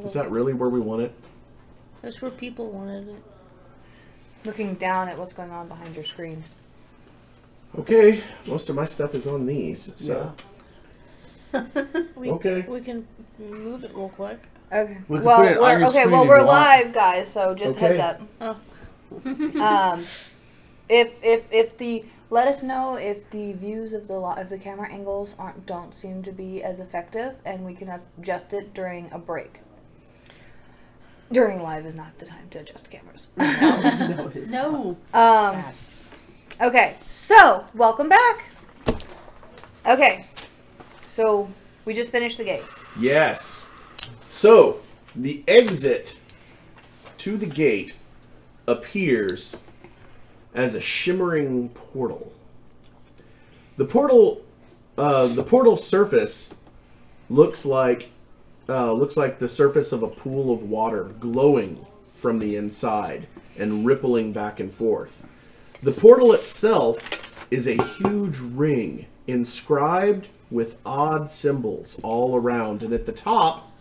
Is that really where we want it? That's where people wanted it. Looking down at what's going on behind your screen. Okay, most of my stuff is on these, so... We can move it real quick. Okay. We can put it on your screen if you we're want. live, guys. So just Okay. heads up. Oh. If the let us know if the views of the camera angles don't seem to be as effective, and we can adjust it during a break. During live is not the time to adjust cameras. No. Okay, so welcome back. Okay, so we just finished the gate. Yes. So, the exit to the gate appears as a shimmering portal. The portal surface looks like the surface of a pool of water, glowing from the inside and rippling back and forth. The portal itself is a huge ring inscribed with odd symbols all around, and at the top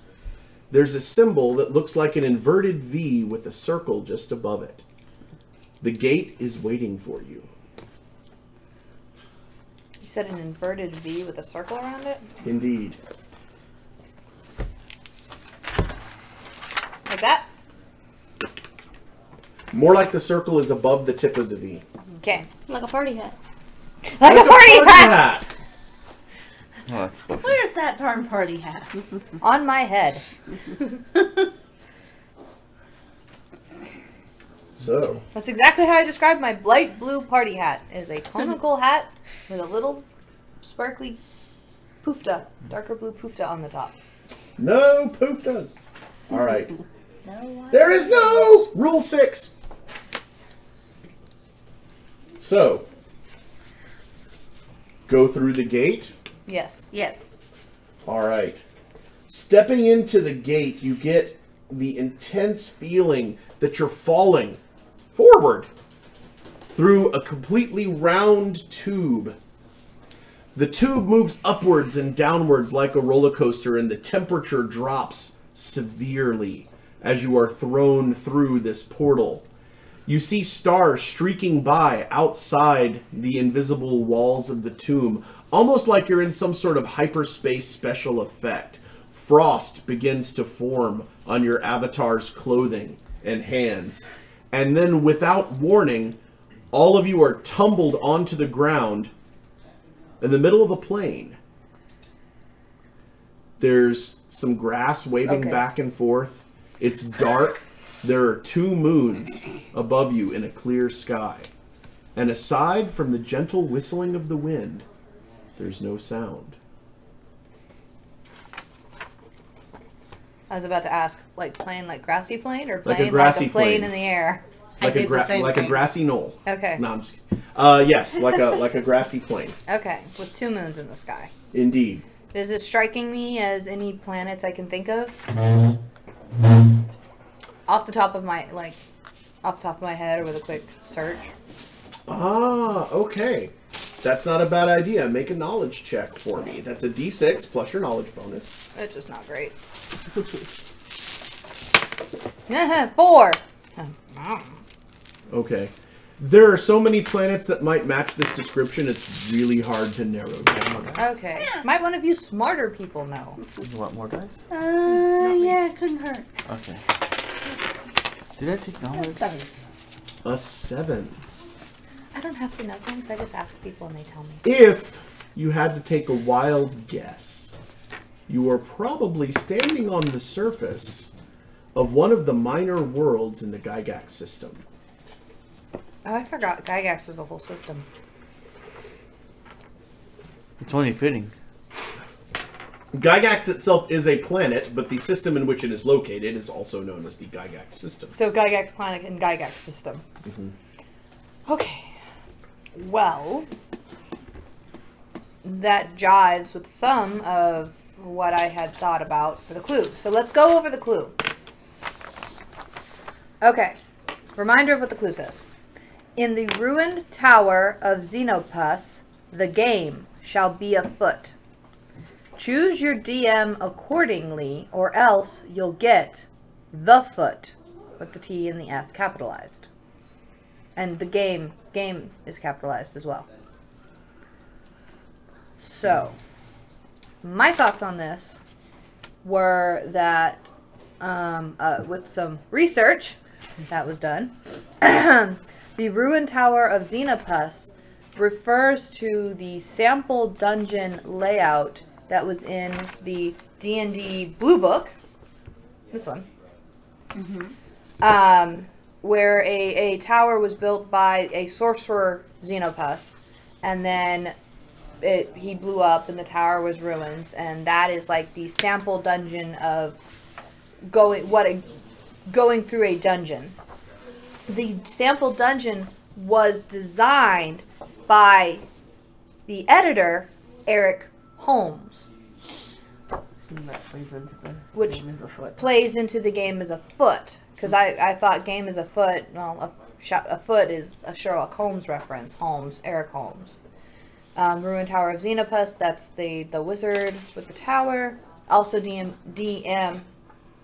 there's a symbol that looks like an inverted V with a circle just above it. The gate is waiting for you. You said an inverted V with a circle around it? Indeed. Like that? More like the circle is above the tip of the V. Okay. Like a party hat. Like a party hat! Oh, that's buffy. Where's that darn party hat? On my head. So, That's exactly how I described my light blue party hat. It is a conical hat with a little sparkly poofta, darker blue poofta on the top. no pooftas. All right. No. There is no Rule 6. So, go through the gate. Yes. Yes. All right. Stepping into the gate, you get the intense feeling that you're falling forward through a completely round tube. The tube moves upwards and downwards like a roller coaster, and the temperature drops severely as you are thrown through this portal. You see stars streaking by outside the invisible walls of the tomb, almost like you're in some sort of hyperspace special effect. Frost begins to form on your avatar's clothing and hands. And then, without warning, all of you are tumbled onto the ground in the middle of a plain. There's some grass waving back and forth. It's dark. There are 2 moons above you in a clear sky. And aside from the gentle whistling of the wind, there's no sound. I was about to ask, like plain, like grassy plain, or Like a plain, grassy like a plain plain. in the air? Like a grassy knoll. Okay. No, I'm just kidding. Yes, like a grassy plain. Okay, with 2 moons in the sky. Indeed. Is this striking me as any planets I can think of? Off the top of my head, or with a quick search. Ah, okay. That's not a bad idea. Make a knowledge check for me. That's a D6 plus your knowledge bonus. It's just not great. 4. Okay. There are so many planets that might match this description, it's really hard to narrow down. Okay. Might one of you smarter people know? You want more dice? Yeah, it couldn't hurt. Okay. Did I take knowledge? A 7. I don't have to know things. I just ask people and they tell me. If you had to take a wild guess, you are probably standing on the surface of one of the minor worlds in the Gygax system. Oh, I forgot. Gygax was a whole system. It's only fitting. Gygax itself is a planet, but the system in which it is located is also known as the Gygax system. So Gygax planet and Gygax system. Okay. Well, that jives with some of what I had thought about for the clue. So let's go over the clue. Okay. Reminder of what the clue says. In the ruined tower of Xenopus, the game shall be afoot. Choose your DM accordingly, or else you'll get the foot with the T and the F capitalized. And the game is capitalized as well. So, my thoughts on this were that with some research that was done, the Ruined Tower of Xenopus refers to the sample dungeon layout that was in the D&D Blue Book. This one. Where a tower was built by a sorcerer, Xenopus, and then he blew up and the tower was ruins, and that is like the sample dungeon of going through a dungeon. The sample dungeon was designed by the editor, Eric Holmes, which plays into the game as a foot. Because I thought game as a foot, well, a foot is a Sherlock Holmes reference. Holmes, Eric Holmes. Ruined Tower of Xenopus, that's the wizard with the tower. Also DM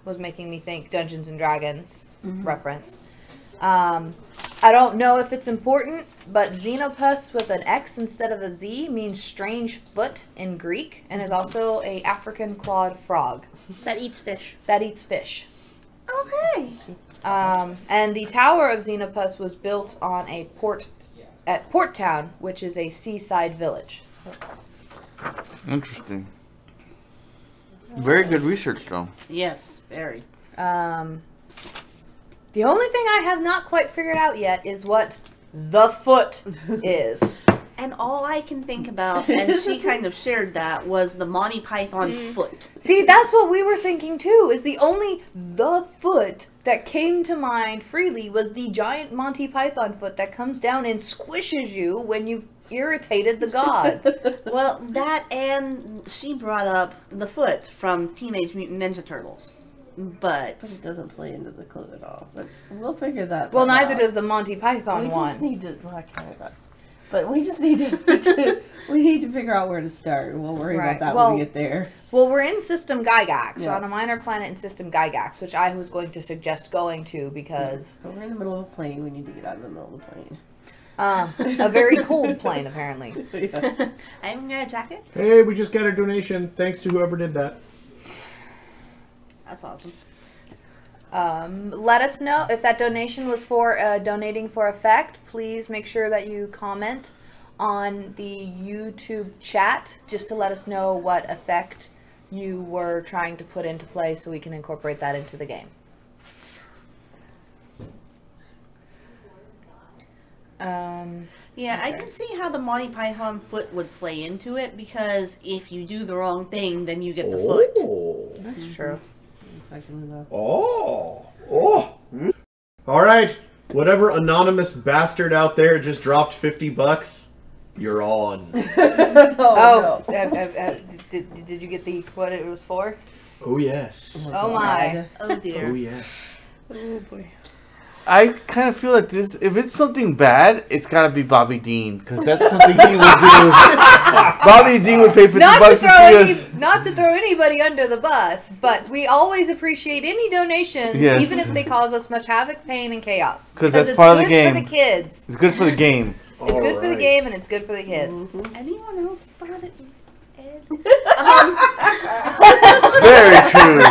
was making me think Dungeons and Dragons reference. I don't know if it's important, but Xenopus with an X instead of a Z means strange foot in Greek, and is also a African clawed frog. That eats fish. That eats fish. Okay. And the Tower of Xenopus was built on at Port Town, which is a seaside village. Interesting. Very good research, though. Yes, very. The only thing I have not quite figured out yet is what the foot is. And all I can think about, and she kind of shared that, was the Monty Python foot. See, that's what we were thinking too, is the foot that came to mind freely was the giant Monty Python foot that comes down and squishes you when you've irritated the gods. Well, that, and she brought up the foot from Teenage Mutant Ninja Turtles. But it doesn't play into the clue at all. But we'll figure that well, out. neither does the Monty Python one. We just need to, well, I kind of does. But we just need to, we need to figure out where to start. We'll worry about that when we get there. Well, we're in System Gygax. We're on a minor planet in System Gygax, which I was going to suggest going to because... But we're in the middle of a plane. We need to get out of the middle of the plane. A very cold plane, apparently. Yeah. I'm gonna jacket. Hey, we just got a donation. Thanks to whoever did that. That's awesome. Let us know if that donation was for donating for effect. Please make sure that you comment on the YouTube chat just to let us know what effect you were trying to put into play so we can incorporate that into the game. Yeah, I can see how the Monty Python foot would play into it, because if you do the wrong thing, then you get the foot. That's true. Oh. All right. Whatever anonymous bastard out there just dropped $50, you're on. Oh, did you get what it was for? Oh, yes. Oh my. Oh dear. Oh, yes. Oh boy. I kind of feel like this. If it's something bad, it's gotta be Bobby Dean, because that's something he would do. Bobby Dean would pay $50 to see us. Not to throw anybody under the bus, but we always appreciate any donations, Yes. even if they cause us much havoc, pain, and chaos. Because that's part of the game. It's good for the kids. It's good for the game. It's good for the game, and it's good for the kids. Anyone else thought it was Ed? Very true.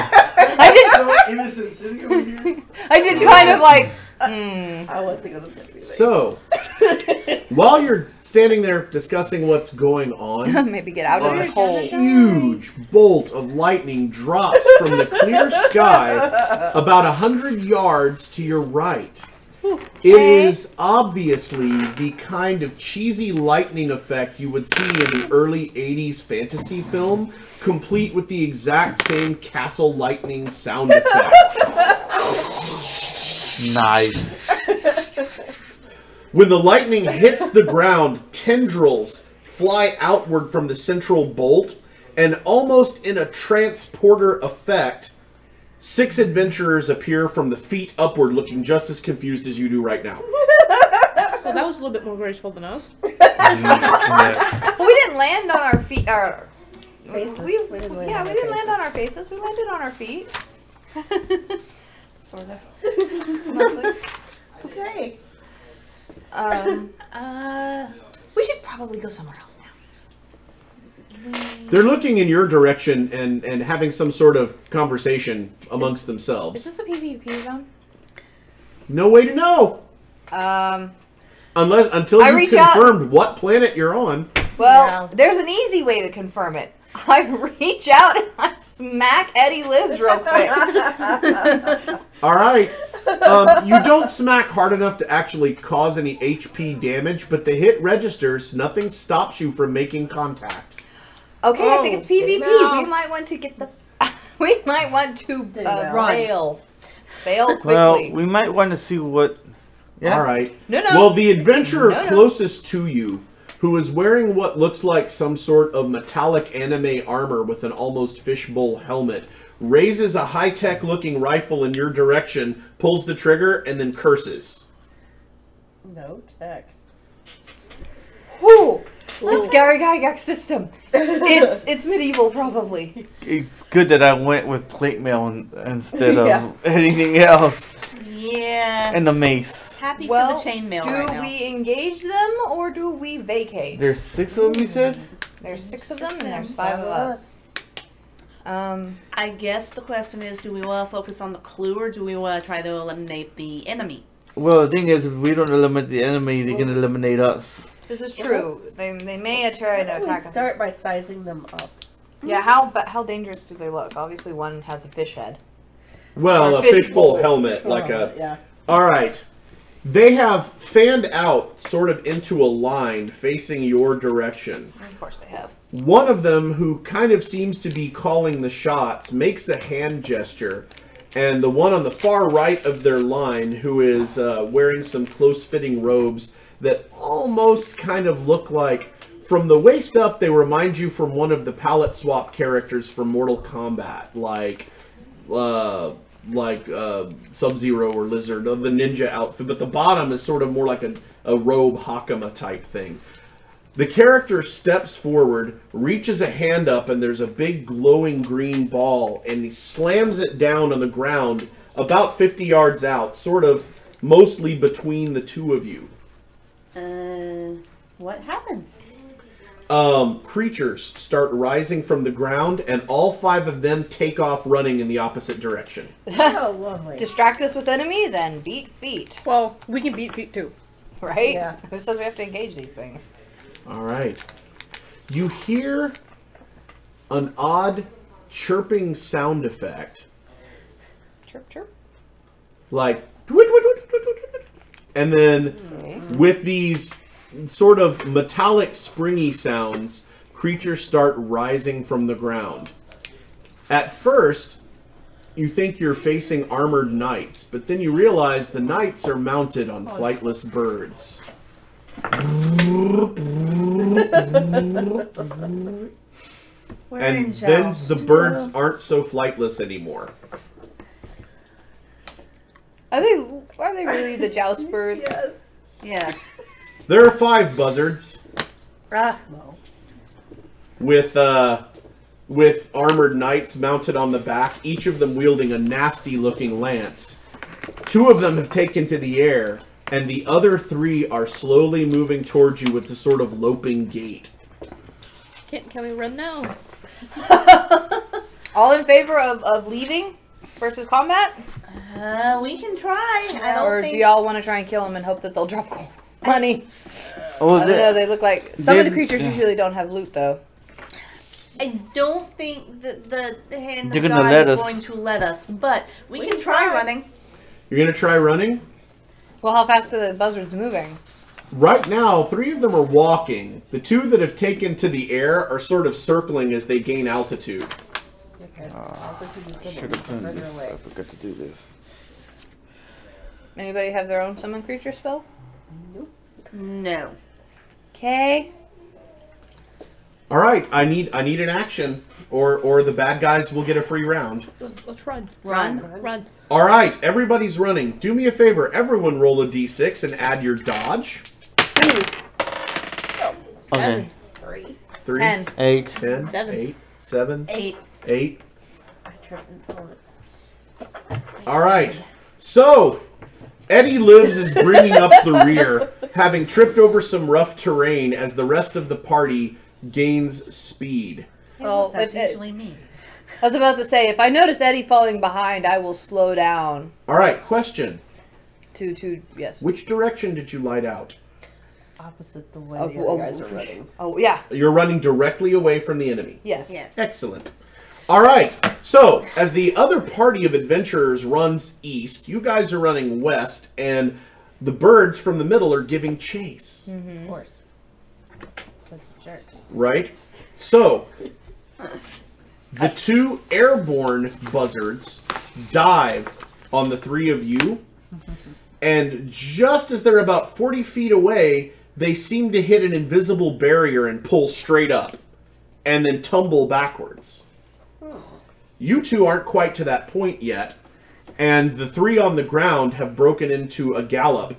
I did. Innocent sitting over here. I did kind of like. I wasn't going to say anything. So, while you're standing there discussing what's going on, Maybe get out of a the cold. huge bolt of lightning drops from the clear sky about 100 yards to your right. It is obviously the kind of cheesy lightning effect you would see in the early 80s fantasy film, complete with the exact same castle lightning sound effects. Nice. When the lightning hits the ground, tendrils fly outward from the central bolt, and almost in a transporter effect, 6 adventurers appear from the feet upward, looking just as confused as you do right now. Well, that was a little bit more graceful than us. Yes. Well, we didn't land on our feet. faces. We didn't land yeah, on we our didn't land faces. on our faces. We landed on our feet. Sort of. Mostly. Okay. We should probably go somewhere else now. They're looking in your direction and having some sort of conversation amongst Is themselves. this a PvP zone? No way to know until I you reach out- confirmed what planet you're on. Well, Yeah. there's an easy way to confirm it. I reach out and I smack Eddie Lives real quick. All right. You don't smack hard enough to actually cause any HP damage, but the hit registers. Nothing stops you from making contact. Okay, I think it's PvP. no. We might want to get the. We might want to Run. fail quickly. Well, we might want to see what. Yeah. All right. No. Well, the adventurer No. closest to you, who is wearing what looks like some sort of metallic anime armor with an almost fishbowl helmet, raises a high-tech looking rifle in your direction, pulls the trigger, and then curses. No tech. Whew. It's Gary Gygax system. It's medieval, probably. It's good that I went with plate mail instead of Yeah. anything else. Yeah. And the mace. Happy Well, for the chainmail do right now. we engage them or do we vacate? There's 6 of them, you said? There's 6 of them and there's 5 of us. I guess the question is, do we want to focus on the clue or do we want to try to eliminate the enemy? Well, the thing is, if we don't eliminate the enemy, they can eliminate us. This is true. They may try to Why don't attack we us. start by sizing them up? Yeah, how dangerous do they look? Obviously, one has a fish head. Well, Or a fishbowl. fishbowl helmet, like a... Yeah. All right. They have fanned out sort of into a line facing your direction. Of course, they have. One of them, who kind of seems to be calling the shots, makes a hand gesture. And the one on the far right of their line, who is wearing some close-fitting robes that almost kind of look like, from the waist up, they remind you from one of the palette swap characters from Mortal Kombat, like Sub-Zero or Lizard, the ninja outfit, but the bottom is sort of more like a robe Hakama type thing. The character steps forward, reaches a hand up, and there's a big glowing green ball, and he slams it down on the ground about 50 yards out, sort of mostly between the two of you. What happens? Creatures start rising from the ground, and all 5 of them take off running in the opposite direction. Oh, lovely. Distract us with enemies and beat feet. Well, we can beat feet too. Right? Yeah. Who says we have to engage these things? All right. You hear an odd chirping sound effect, Chirp, chirp. like, and then with these sort of metallic springy sounds, creatures start rising from the ground. At first, you think you're facing armored knights, but then you realize the knights are mounted on flightless birds. We're And in then joust. the birds aren't so flightless anymore. Are they really the joust birds? Yes. Yes. There are 5 buzzards with armored knights mounted on the back, each of them wielding a nasty-looking lance. 2 of them have taken to the air, and the other 3 are slowly moving towards you with a sort of loping gait. Can we run now? All in favor of leaving versus combat? We can try. I don't Or think... do y'all want to try and kill them and hope that they'll drop gold money? Oh, I don't know, they look like... Some of the they- creatures usually don't have loot, though. I don't think that the hand They're of gonna God let is us. going to let us, but we can can try try. running. You're going to try running? Well, how fast are the buzzards moving? Right now, 3 of them are walking. The 2 that have taken to the air are sort of circling as they gain altitude. Okay. I'll go to the Should have done further this. away. I forgot to do this. Anybody have their own summon creature spell? No. Okay. All right, I need an action, or the bad guys will get a free round. Let's run. Run. Run. All right, everybody's running. Do me a favor, everyone roll a d6 and add your dodge. Okay. 7. 3, 10. 8. 10, 7. 8, 7, 8. 8. I tripped and fell. All right. So, Eddie Lives is bringing up the rear, having tripped over some rough terrain as the rest of the party gains speed. Oh, That's usually me. I was about to say, if I notice Eddie falling behind, I will slow down. All right, question. Yes. Which direction did you light out? Opposite the way the other guys are running. Oh, yeah. You're running directly away from the enemy. Yes. Yes. Excellent. All right. So, as the other party of adventurers runs east, you guys are running west, and the birds from the middle are giving chase. Of course. Because jerks. Right? So, the 2 airborne buzzards dive on the 3 of you, and just as they're about 40 feet away, they seem to hit an invisible barrier and pull straight up, and then tumble backwards. You 2 aren't quite to that point yet, and the 3 on the ground have broken into a gallop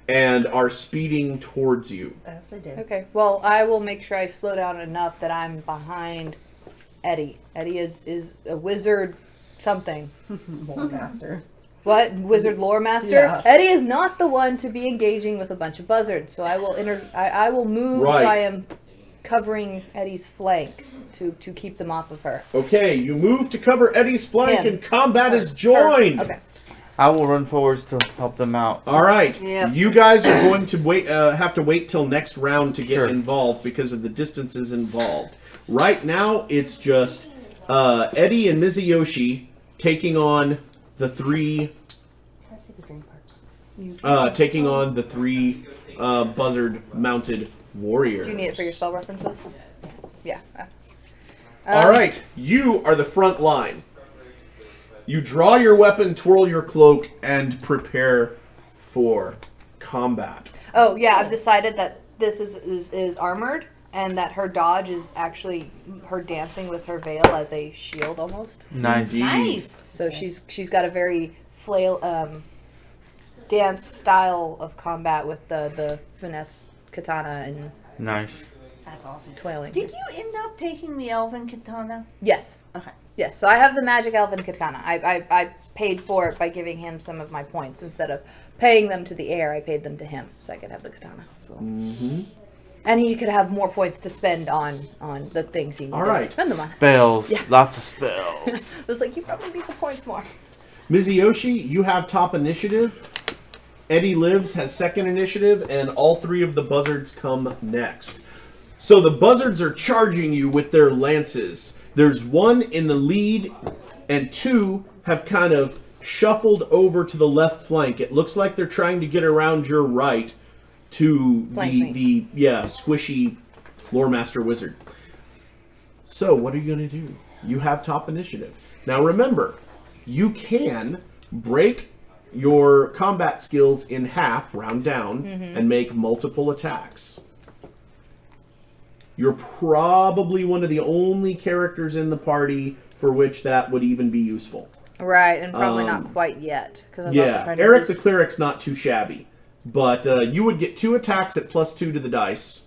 and are speeding towards you. As they do. Okay. Well, I will make sure I slow down enough that I'm behind Eddie. Eddie is a wizard something. More master. What? Wizard lore master? Yeah. Eddie is not the one to be engaging with a bunch of buzzards, so I will I will move Right. so I am covering Eddie's flank to keep them off of her. Okay, you move to cover Eddie's flank, Him. and combat Her. is joined. Her. Okay. I will run forwards to help them out. All right, Yep. you guys are going to wait. Have to wait till next round to get Sure. involved because of the distances involved. Right now, it's just Eddie and Mizuyoshi taking on the 3. Can I see the drink part? Taking on the 3 buzzard-mounted warriors. Do you need it for your spell references? Yeah. All right, you are the front line. You draw your weapon, twirl your cloak, and prepare for combat. Oh yeah, I've decided that this is armored, and that her dodge is actually her dancing with her veil as a shield almost. Nice. Nice. So she's got a very flail dance style of combat with the finesse katana and Nice. That's awesome. twirling. Did you end up taking the elven katana? Yes. Okay. Yes, so I have the magic elven katana. I paid for it by giving him some of my points. Instead of paying them to the heir, I paid them to him so I could have the katana. So. Mm-hmm. And he could have more points to spend on the things he needed All right. to spend them on. Spells. Yeah. Lots of spells. It was like, you probably need the points more. Mizuyoshi, you have top initiative. Eddie Lives has second initiative, and all 3 of the buzzards come next. So the buzzards are charging you with their lances. There's 1 in the lead, and 2 have kind of shuffled over to the left flank. It looks like they're trying to get around your right to Flank the squishy lore master wizard. So what are you going to do? You have top initiative. Now remember, you can break your combat skills in half, round down, and make multiple attacks. You're probably one of the only characters in the party for which that would even be useful. Right, and probably not quite yet. Cause I was also Yeah, trying to Eric the boost- Cleric's not too shabby. But you would get 2 attacks at +2 to the dice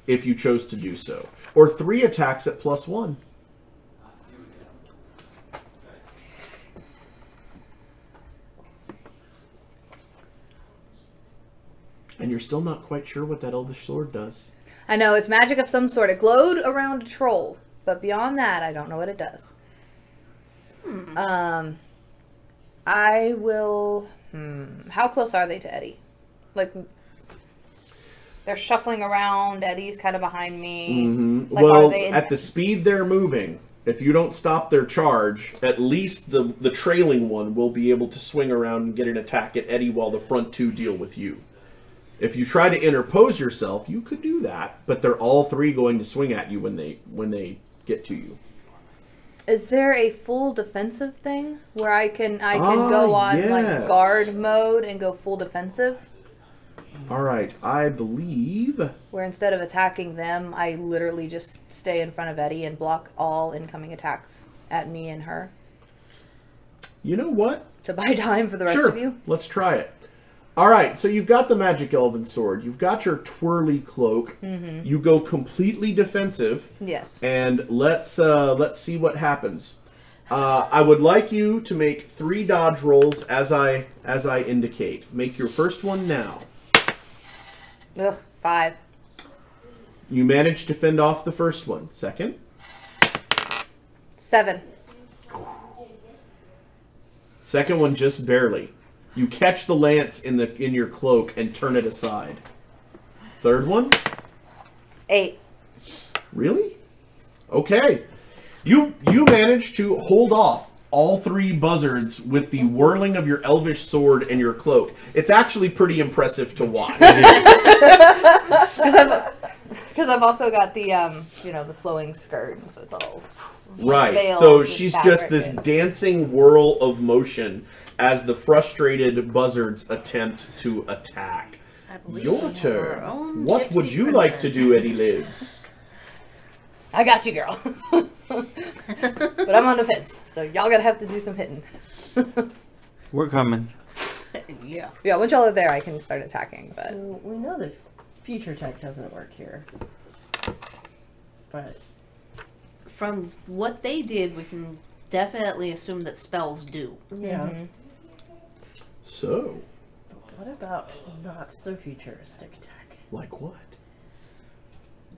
if you chose to do so. Or 3 attacks at +1. And you're still not quite sure what that Elvish Sword does. I know, it's magic of some sort. It glowed around a troll. But beyond that, I don't know what it does. I will... How close are they to Eddie? Like, they're shuffling around. Eddie's kind of behind me. Mm-hmm. Like, Well, are they at the speed they're moving, if you don't stop their charge, at least the trailing one will be able to swing around and get an attack at Eddie while the front 2 deal with you. If you try to interpose yourself, you could do that, but they're all 3 going to swing at you when they get to you. Is there a full defensive thing where I can go on yes. like guard mode and go full defensive? All right, I believe... Where instead of attacking them, I literally just stay in front of Eddie and block all incoming attacks at me and her. You know what? To buy time for the rest Sure, of you? let's try it. All right, so you've got the magic elven sword. You've got your twirly cloak. Mm-hmm. You go completely defensive. Yes. And let's see what happens. I would like you to make 3 dodge rolls as I indicate. Make your first one now. Ugh, 5. You managed to fend off the first one. Second. 7. Second one just barely. You catch the lance in your cloak and turn it aside. Third one? 8. Really? Okay. You manage to hold off all 3 buzzards with the whirling of your elvish sword and your cloak. It's actually pretty impressive to watch. Because I've also got the the flowing skirt, so it's all right. So she's just this dancing whirl of motion as the frustrated buzzards attempt to attack. Your turn. What would you like to do, Eddie Lives? I got you, girl. But I'm on the fence, so y'all gonna have to do some hitting. We're coming. Yeah. Yeah, once y'all are there, I can start attacking. But So we know that future tech doesn't work here. But From what they did, we can definitely assume that spells do. yeah. Mm-hmm. So, What about not so futuristic tech? like what?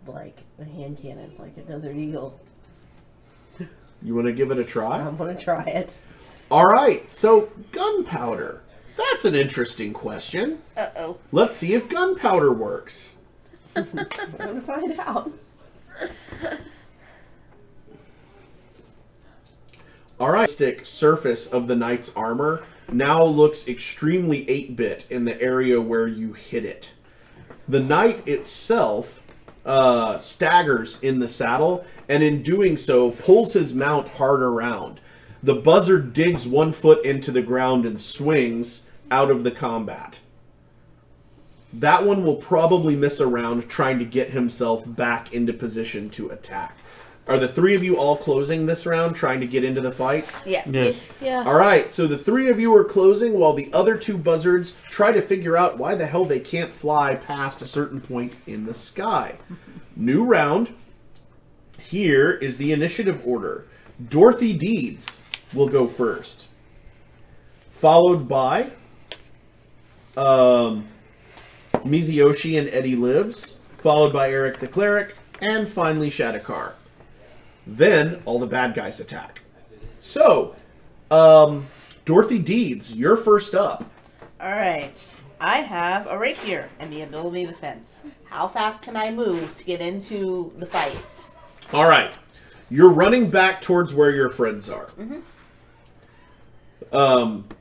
Like a hand cannon, like a Desert Eagle. You want to give it a try? I'm gonna try it. All right. So, gunpowder. That's an interesting question. Uh-oh. Let's see if gunpowder works. I'm gonna find out. All right. Stick surface of the knight's armor now looks extremely 8-bit in the area where you hit it. The knight itself staggers in the saddle, and in doing so, pulls his mount hard around. The buzzard digs 1 foot into the ground and swings out of the combat. That one will probably miss a round trying to get himself back into position to attack. Are the 3 of you all closing this round, trying to get into the fight? Yes. Yes. Yeah. All right, so the 3 of you are closing while the other 2 buzzards try to figure out why the hell they can't fly past a certain point in the sky. New round. Here is the initiative order. Dorothy Deeds will go first, followed by Mizuyoshi and Eddie Lives, followed by Eric the Cleric, and finally Shadakar. Then all the bad guys attack. So, Dorothy Deeds, you're first up. Alright. I have a rapier and the ability to fence. How fast can I move to get into the fight? All right. You're running back towards where your friends are. Mm-hmm.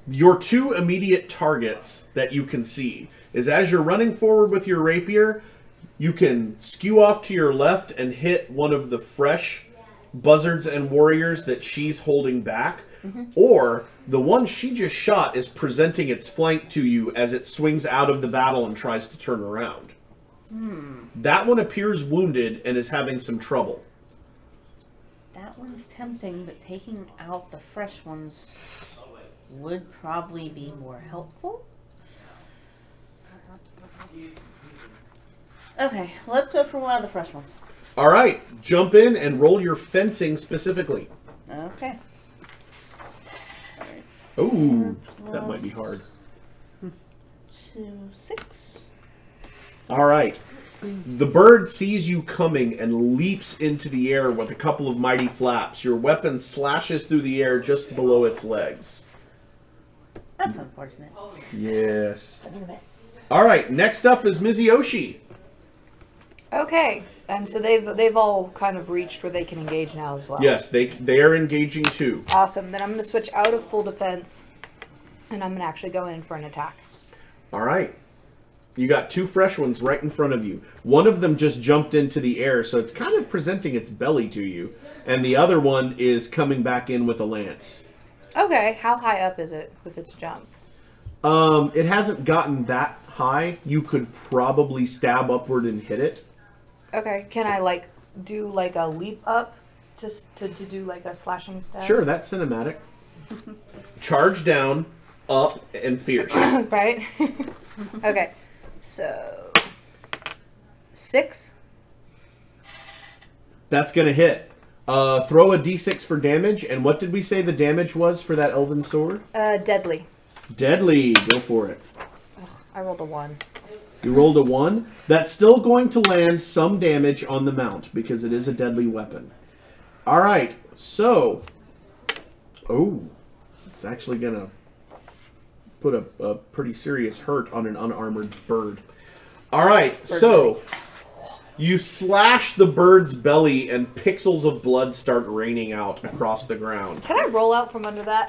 Your 2 immediate targets that you can see is as you're running forward with your rapier, you can skew off to your left and hit one of the fresh buzzards and warriors that she's holding back, or the one she just shot is presenting its flank to you as it swings out of the battle and tries to turn around. That one appears wounded and is having some trouble. That one's tempting, but taking out the fresh ones would probably be more helpful. Okay, let's go for one of the fresh ones. All right, jump in and roll your fencing specifically. Okay. Oh, that might be hard. 2, 6. All right. The bird sees you coming and leaps into the air with a couple of mighty flaps. Your weapon slashes through the air just below its legs. That's unfortunate. Yes. All right, next up is Mizuyoshi. okay, and so they've all kind of reached where they can engage now as well. Yes, they are engaging too. Awesome. Then I'm going to switch out of full defense, and I'm going to actually go in for an attack. All right. You got 2 fresh ones right in front of you. One of them just jumped into the air, so it's kind of presenting its belly to you. And the other one is coming back in with a lance. Okay, how high up is it with its jump? It hasn't gotten that high. You could probably stab upward and hit it. Okay, can I do a leap up to do like a slashing stab? Sure, that's cinematic. Charge down, up, and fierce. Right? Okay. So 6. That's going to hit. Throw a d6 for damage. And what did we say the damage was for that elven sword? Deadly. Deadly. Go for it. I rolled a 1. You rolled a 1. That's still going to land some damage on the mount because it is a deadly weapon. All right. So, it's actually going to put a pretty serious hurt on an unarmored bird. All right. So, you slash the bird's belly and pixels of blood start raining out across the ground. Can I roll out from under that?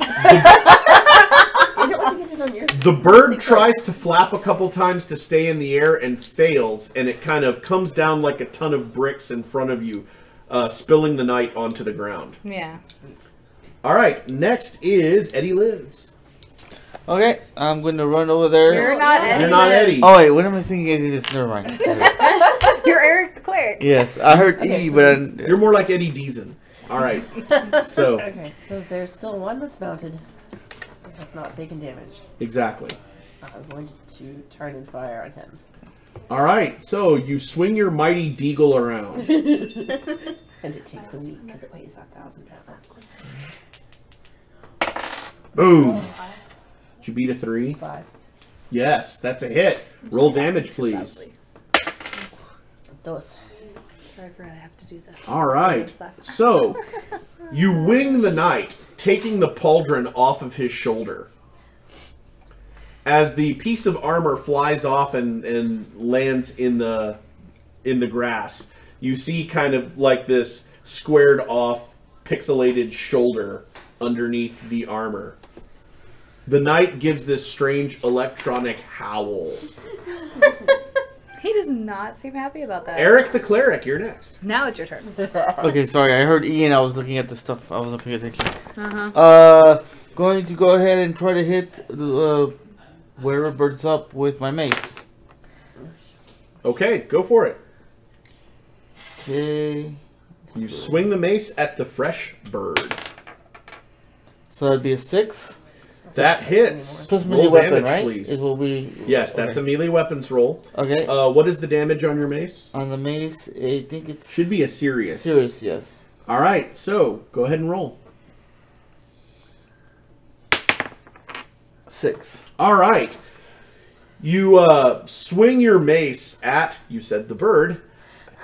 The bird tries to flap a couple times to stay in the air and fails, and it kind of comes down like a ton of bricks in front of you, spilling the knight onto the ground. Yeah. All right, next is Eddie Lives. Okay, I'm going to run over there. You're not Eddie. You're not Eddie. Oh wait, what am I thinking? Eddie is. Never mind. Okay. You're Eric the cleric. Yes, I heard Okay, E, so but You're more like Eddie Deason. All right, so Okay, so there's still one that's mounted. That has not taken damage. exactly. I'm going to turn and fire on him. All right, so you swing your mighty deagle around. And it takes a week because it weighs 1,000 pounds. Boom. Did you beat a 3? 5. Yes, that's a hit. Roll damage, please. Those. Sorry, I forgot I have to do that. All right. So, you wing the knight, taking the pauldron off of his shoulder. As the piece of armor flies off and lands in the grass, you see kind of like this squared off, pixelated shoulder underneath the armor. The knight gives this strange electronic howl. He does not seem happy about that. Eric the cleric, you're next. Now it's your turn. Okay, sorry. I heard E and I was looking at the stuff. I wasn't paying attention. Uh-huh. Going to go ahead and try to hit wherever bird's up with my mace. Okay, go for it. Okay. You swing the mace at the fresh bird. So that'd be a 6. That hits. Plus melee Roll weapon, damage, right? please. It will be. Yes, that's a melee weapons roll. Okay. What is the damage on your mace? On the mace, I think it's Should be a serious. serious. Yes. All right, so go ahead and roll. 6. All right. You swing your mace at, you said the bird,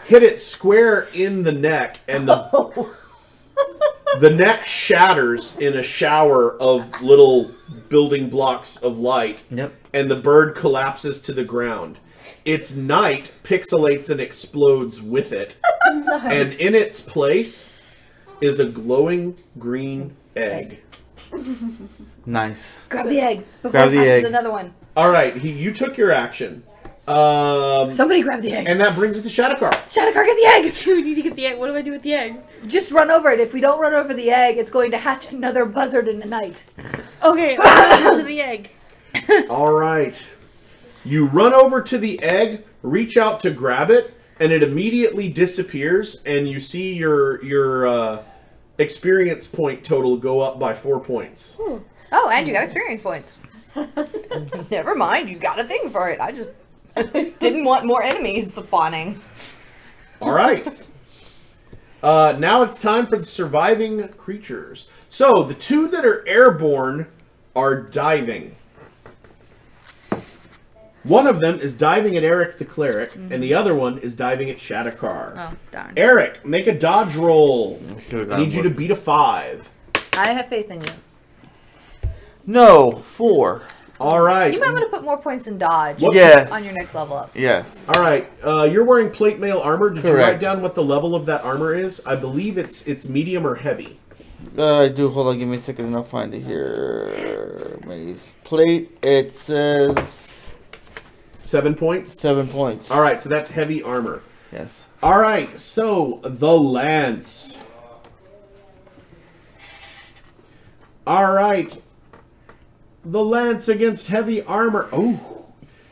hit it square in the neck, and the neck shatters in a shower of little building blocks of light. Yep. And the bird collapses to the ground. Its knight pixelates and explodes with it. Nice. And in its place is a glowing green egg. Nice. Grab the egg before Grab the it hatches egg. another one. All right, you took your action. Somebody grab the egg. And that brings us to Shadowcar. Shadowcar, get the egg! We need to get the egg. What do I do with the egg? Just run over it. If we don't run over the egg, it's going to hatch another buzzard in the night. Okay, I'll go to the egg. All right. You run over to the egg, reach out to grab it, and it immediately disappears, and you see your experience point total go up by 4 points. Oh, and you got experience points. Never mind, you got a thing for it. I just didn't want more enemies spawning. All right. Now it's time for the surviving creatures. So, the two that are airborne are diving. One of them is diving at Eric the Cleric, and the other one is diving at Shadowcar. Oh, darn. Eric, make a dodge roll. Should've I gone need you to more. beat a 5. I have faith in you. No, 4. All right. You might want to put more points in dodge What- Yes. on your next level up. Yes. All right. You're wearing plate mail armor. Did you Correct. write down what the level of that armor is? I believe it's medium or heavy. I do. Hold on. Give me a second and I'll find it here. Maze plate. It says 7 points. 7 points. All right. So that's heavy armor. Yes. All right. So the lance. All right. The lance against heavy armor. Oh,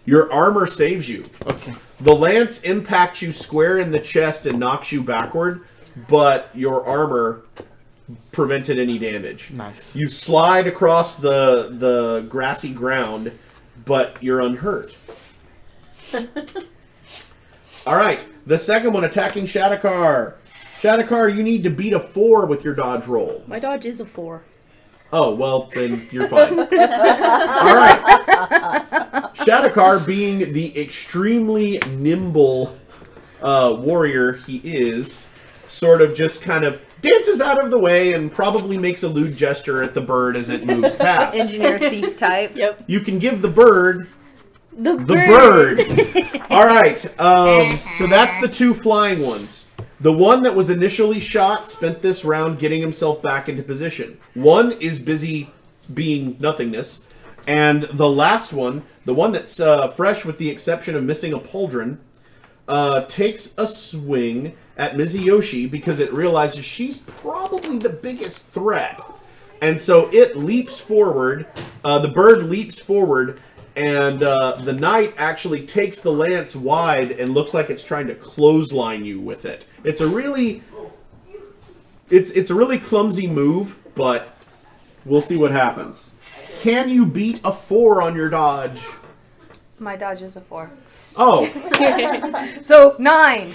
your armor saves you. Okay. The lance impacts you square in the chest and knocks you backward, but your armor prevented any damage. Nice. You slide across the grassy ground, but you're unhurt. All right, the second one attacking Shadakar. Shadakar, you need to beat a 4 with your dodge roll. My dodge is a 4. Oh, well, then you're fine. All right. Shadakar, being the extremely nimble warrior he is, sort of just kind of dances out of the way and probably makes a lewd gesture at the bird as it moves past. Engineer thief type. Yep. You can give the bird The bird. All right. So that's the 2 flying ones. The one that was initially shot spent this round getting himself back into position. One is busy being nothingness. And the last one, the one that's fresh with the exception of missing a pauldron, takes a swing at Mizuyoshi because it realizes she's probably the biggest threat. And so it leaps forward. The bird leaps forward. And the knight actually takes the lance wide and looks like it's trying to clothesline you with it. It's a really, it's a really clumsy move, but we'll see what happens. Can you beat a 4 on your dodge? My dodge is a 4. Oh, So 9.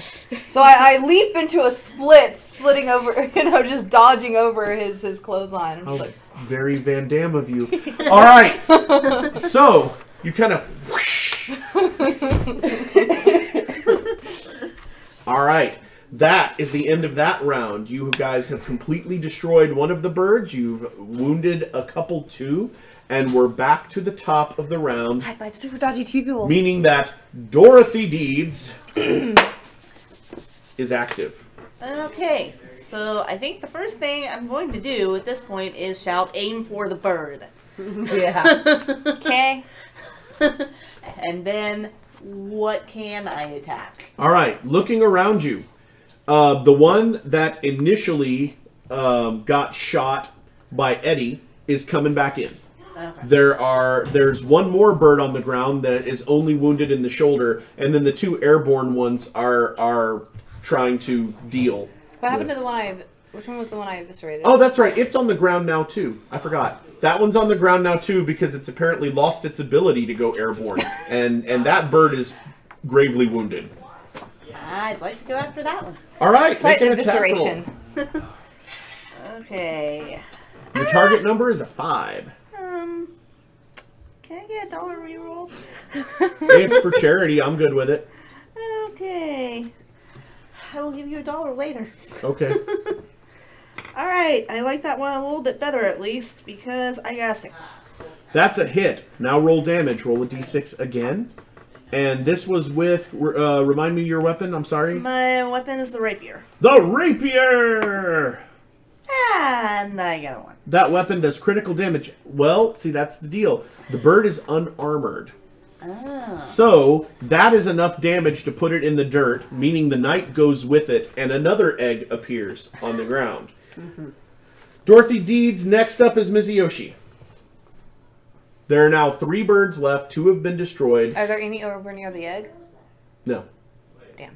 So I leap into a splitting over, just dodging over his clothesline. I'm just like, very Van Damme of you. All right, so you kind of whoosh. All right. That is the end of that round. You guys have completely destroyed one of the birds. You've wounded a couple too. And we're back to the top of the round. high five, super dodgy two people. Meaning that Dorothy Deeds is active. Okay, so I think the first thing I'm going to do at this point is shout, aim for the bird. Yeah. Okay. And then, what can I attack? All right, looking around you. The one that initially got shot by Eddie is coming back in. Okay. There's one more bird on the ground that is only wounded in the shoulder, and then the 2 airborne ones are trying to deal. What happened to the one which one was the one I eviscerated? Oh, that's right. It's on the ground now too. I forgot. That one's on the ground now too because it's apparently lost its ability to go airborne, and that bird is gravely wounded. I'd like to go after that one. All right, Slight make an attack roll. evisceration. Okay. Your target number is a 5. Can I get a $1 reroll? It's for charity. I'm good with it. Okay. I will give you $1 later. Okay. Alright, I like that one a little bit better at least, because I got a 6. That's a hit. Now roll damage. Roll a d6 again. And this was with, remind me your weapon, I'm sorry? My weapon is the rapier. The rapier! And I got a 1. That weapon does critical damage. Well, see, that's the deal. The bird is unarmored. Oh. So, that is enough damage to put it in the dirt, meaning the knight goes with it, and another egg appears on the ground. Dorothy Deeds, next up is Mizuyoshi. There are now 3 birds left. 2 have been destroyed. Are there any over near the egg? No. Damn.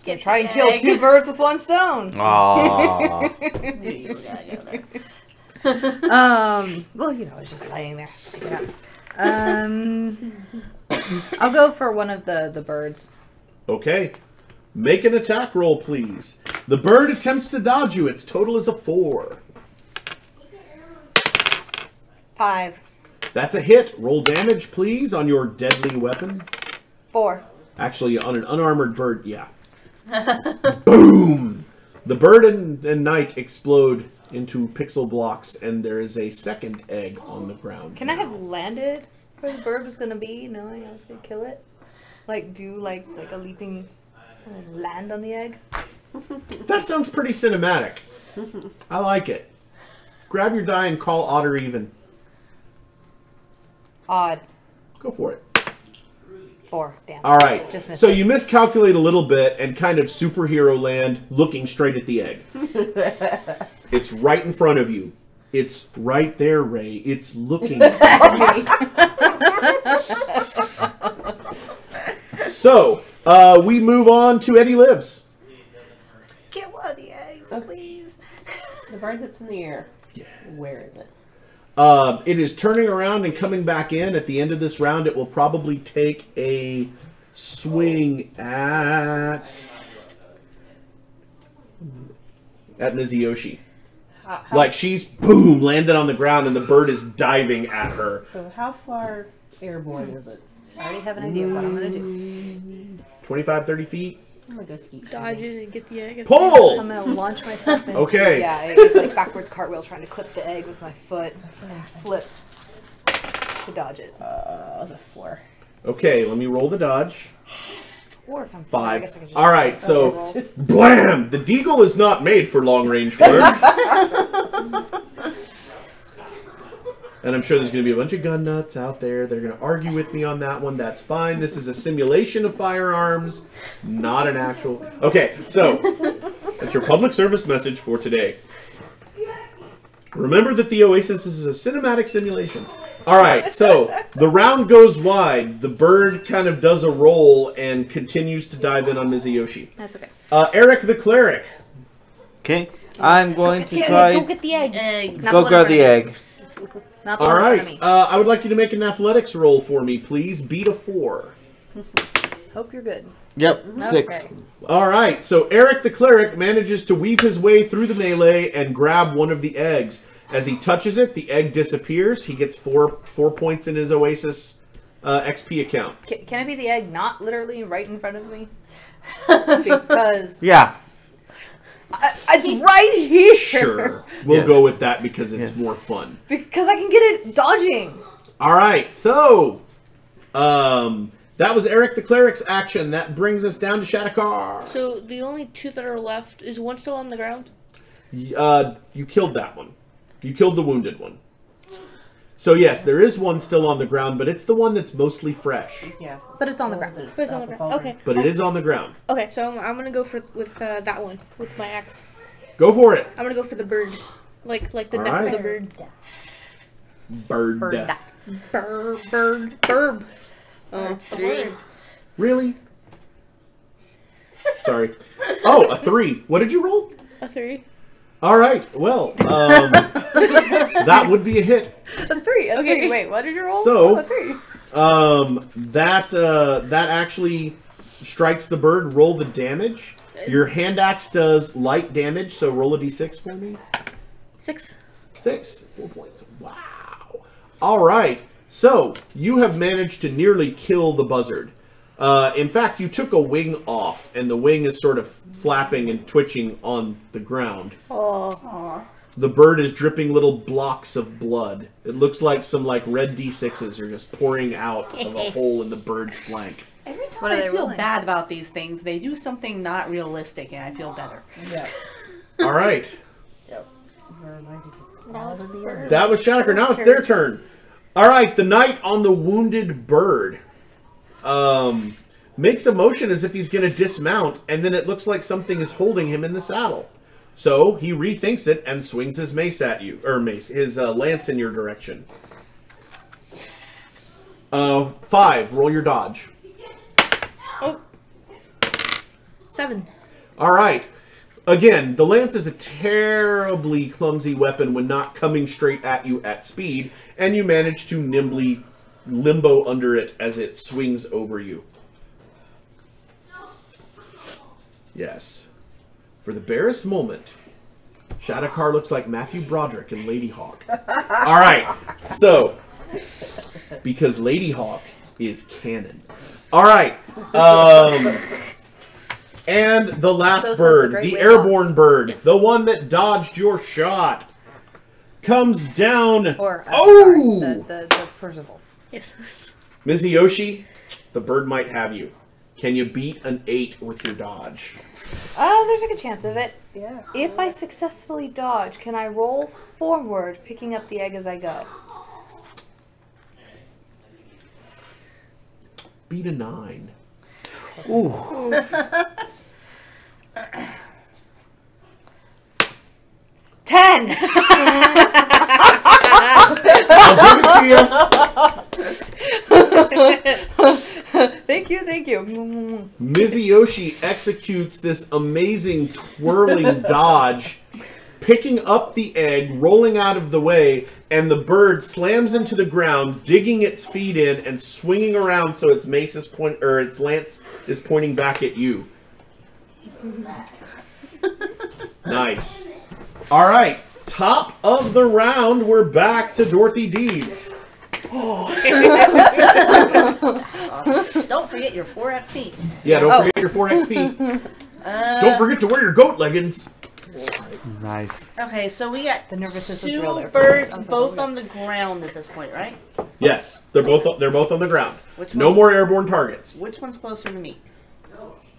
Let's try and kill egg. 2 birds with 1 stone. Aww. You gotta go there. Well, it's just laying there. Pick it up. I'll go for one of the birds. Okay. Make an attack roll, please. The bird attempts to dodge you. Its total is a 4. 5. That's a hit. Roll damage, please, on your deadly weapon. 4. Actually, on an unarmored bird, yeah. Boom! The bird and knight explode into pixel blocks, and there is a second egg on the ground. Can I have landed where the bird was gonna be, knowing I was gonna kill it? Like do like a leaping land on the egg? That sounds pretty cinematic. I like it. Grab your die and call odd or even. Odd. Go for it. 4. Damn. All right. Just missed So it. you miscalculate a little bit and kind of superhero land looking straight at the egg. It's right in front of you. It's right there, Ray. It's looking at you. So, we move on to Eddie Lives. please. The bird that's in the air. Yeah. Where is it? It is turning around and coming back in. At the end of this round, it will probably take a swing at Mizuyoshi. Like she's boom landed on the ground and the bird is diving at her. So how far airborne is it? I already have an idea of what I'm gonna do. 25, 30 feet. I'm gonna go ski. Dodge it and get the egg. Pull! I'm gonna launch myself into Okay. Yeah, it's like backwards cartwheel trying to clip the egg with my foot. Flip to dodge it. Was a 4. Okay, let me roll the dodge. Or if I'm 5. I guess I could just Alright, so roll. blam! The deagle is not made for long range work. And I'm sure there's going to be a bunch of gun nuts out there that are going to argue with me on that one. That's fine. This is a simulation of firearms, not an actual... Okay, so that's your public service message for today. Remember that the Oasis is a cinematic simulation. Alright, so the round goes wide. The bird kind of does a roll and continues to dive in on Mizuyoshi. That's okay. Eric the Cleric. Okay, I'm going to Go try. get the egg. Not Go the grab one in the front of egg. me. Not the All one in front right, of me. I would like you to make an athletics roll for me, please. Beat a 4. Hope you're good. Yep, 6. Okay. All right, so Eric the Cleric manages to weave his way through the melee and grab one of the eggs. As he touches it, the egg disappears. He gets 4 points in his Oasis XP account. Can it be the egg not literally right in front of me? Because Yeah. it's right here. Sure, we'll Yes. go with that because it's Yes. more fun. Because I can get it dodging. All right, so that was Eric the Cleric's action. That brings us down to Shadakar. So the only 2 that are left, is one still on the ground? You killed that one. You killed the wounded one. So yes, there is one still on the ground, but it's the one that's mostly fresh. Yeah. But it's on the ground. But it's on the ground. Okay. But it is on the ground. Okay, so I'm gonna go with that one with my axe. Go for it. I'm gonna go for the bird, like the neck Alright. of the bird. Bird. Burb. Oh, It's the word. Really? Sorry. Oh, a 3. What did you roll? A 3. All right. Well, that would be a hit. A 3. A Okay. 3. Wait, what did you roll? So- a 3. That actually strikes the bird. Roll the damage. Your hand axe does light damage, so roll a d6 for me. 6. 6. 4 points. Wow. All right. So you have managed to nearly kill the buzzard. In fact, you took a wing off, and the wing is sort of flapping and twitching on the ground. Oh. The bird is dripping little blocks of blood. It looks like some red D6s are just pouring out of a hole in the bird's flank. Every time What are I they feel rolling? bad about these things, they do something not realistic, and I feel better. Yeah. All right. Bird. That was Shadowker. Now it's their turn. All right. The knight on the wounded bird makes a motion as if he's going to dismount, and then it looks like something is holding him in the saddle. So he rethinks it and swings his mace at you, or his lance in your direction. 5. Roll your dodge. Oh. 7. All right. Again, the lance is a terribly clumsy weapon when not coming straight at you at speed, and you manage to nimbly limbo under it as it swings over you. Yes. For the barest moment, Shadakar looks like Matthew Broderick in Lady Hawk. All right. So, because Lady Hawk is canon. All right. And the last So says bird, the great the White airborne Hawks. bird, the one that dodged your shot, comes down. Or, oh! sorry, the Percival. Yes. Mizuyoshi, the bird might have you. Can you beat an 8 with your dodge? There's a good chance of it. Yeah. If I successfully dodge, can I roll forward, picking up the egg as I go? Beat a 9. Ooh. 10! I'll give it to you. Thank Thank you. Mizuyoshi executes this amazing twirling dodge, picking up the egg, rolling out of the way, and the bird slams into the ground, digging its feet in and swinging around so its mace is its lance is pointing back at you. Nice. All right, top of the round. We're back to Dorothy Deeds. Don't forget your 4 XP. Yeah, don't forget your 4 XP. Don't forget to wear your goat leggings. Nice. Okay, so we got The nervous system's real two there. birds both on the ground at this point, right? Yes, they're both on the ground. Which No one's- more airborne targets. Which one's closer to me?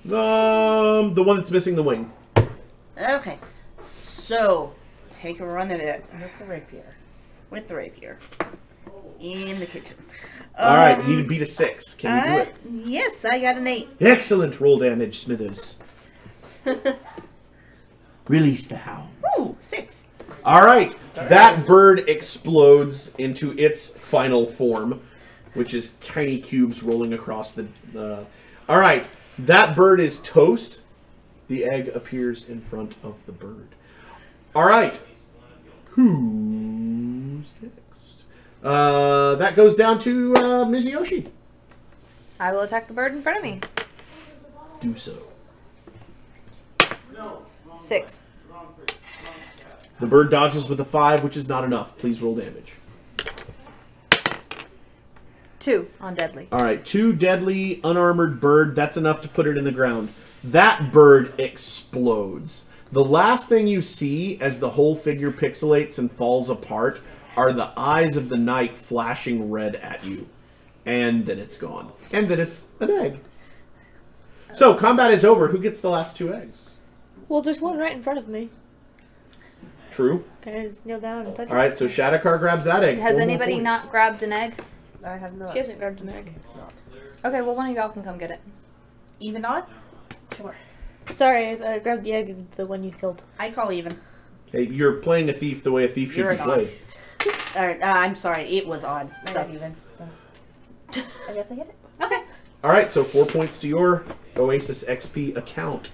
The one that's missing the wing. Okay, so take a run at it with the rapier. In the kitchen. All right, you need to beat a 6. Can you do it? Yes, I got an 8. Excellent roll damage, Smithers. Release the hounds. Ooh, 6. All right, that bird explodes into its final form, which is tiny cubes rolling across the... All right, that bird is toast. The egg appears in front of the bird. All right, who's next? That goes down to Mizuyoshi. I will attack the bird in front of me. Do so. 6. The bird dodges with a 5, which is not enough. Please roll damage. 2 on deadly. All right, 2 deadly, unarmored bird. That's enough to put it in the ground. That bird explodes. The last thing you see as the whole figure pixelates and falls apart are the eyes of the knight flashing red at you. And then it's gone. And then it's an egg. So, combat is over. Who gets the last 2 eggs? Well, there's one right in front of me. True. Can I just kneel down and touch All right, so Shadakar grabs that egg. Has 4 more anybody points. not grabbed an egg? I have it? not. She hasn't grabbed an egg. Okay, well, one of y'all can come get it. Even odd? Sure. Sorry, I grabbed the egg, the one you killed. I call even. Hey, you're playing a thief the way a thief should You're be an played. Alright, I'm sorry, it was odd. I So. got even. So I guess I get it. Okay. All right, so 4 points to your Oasis XP account.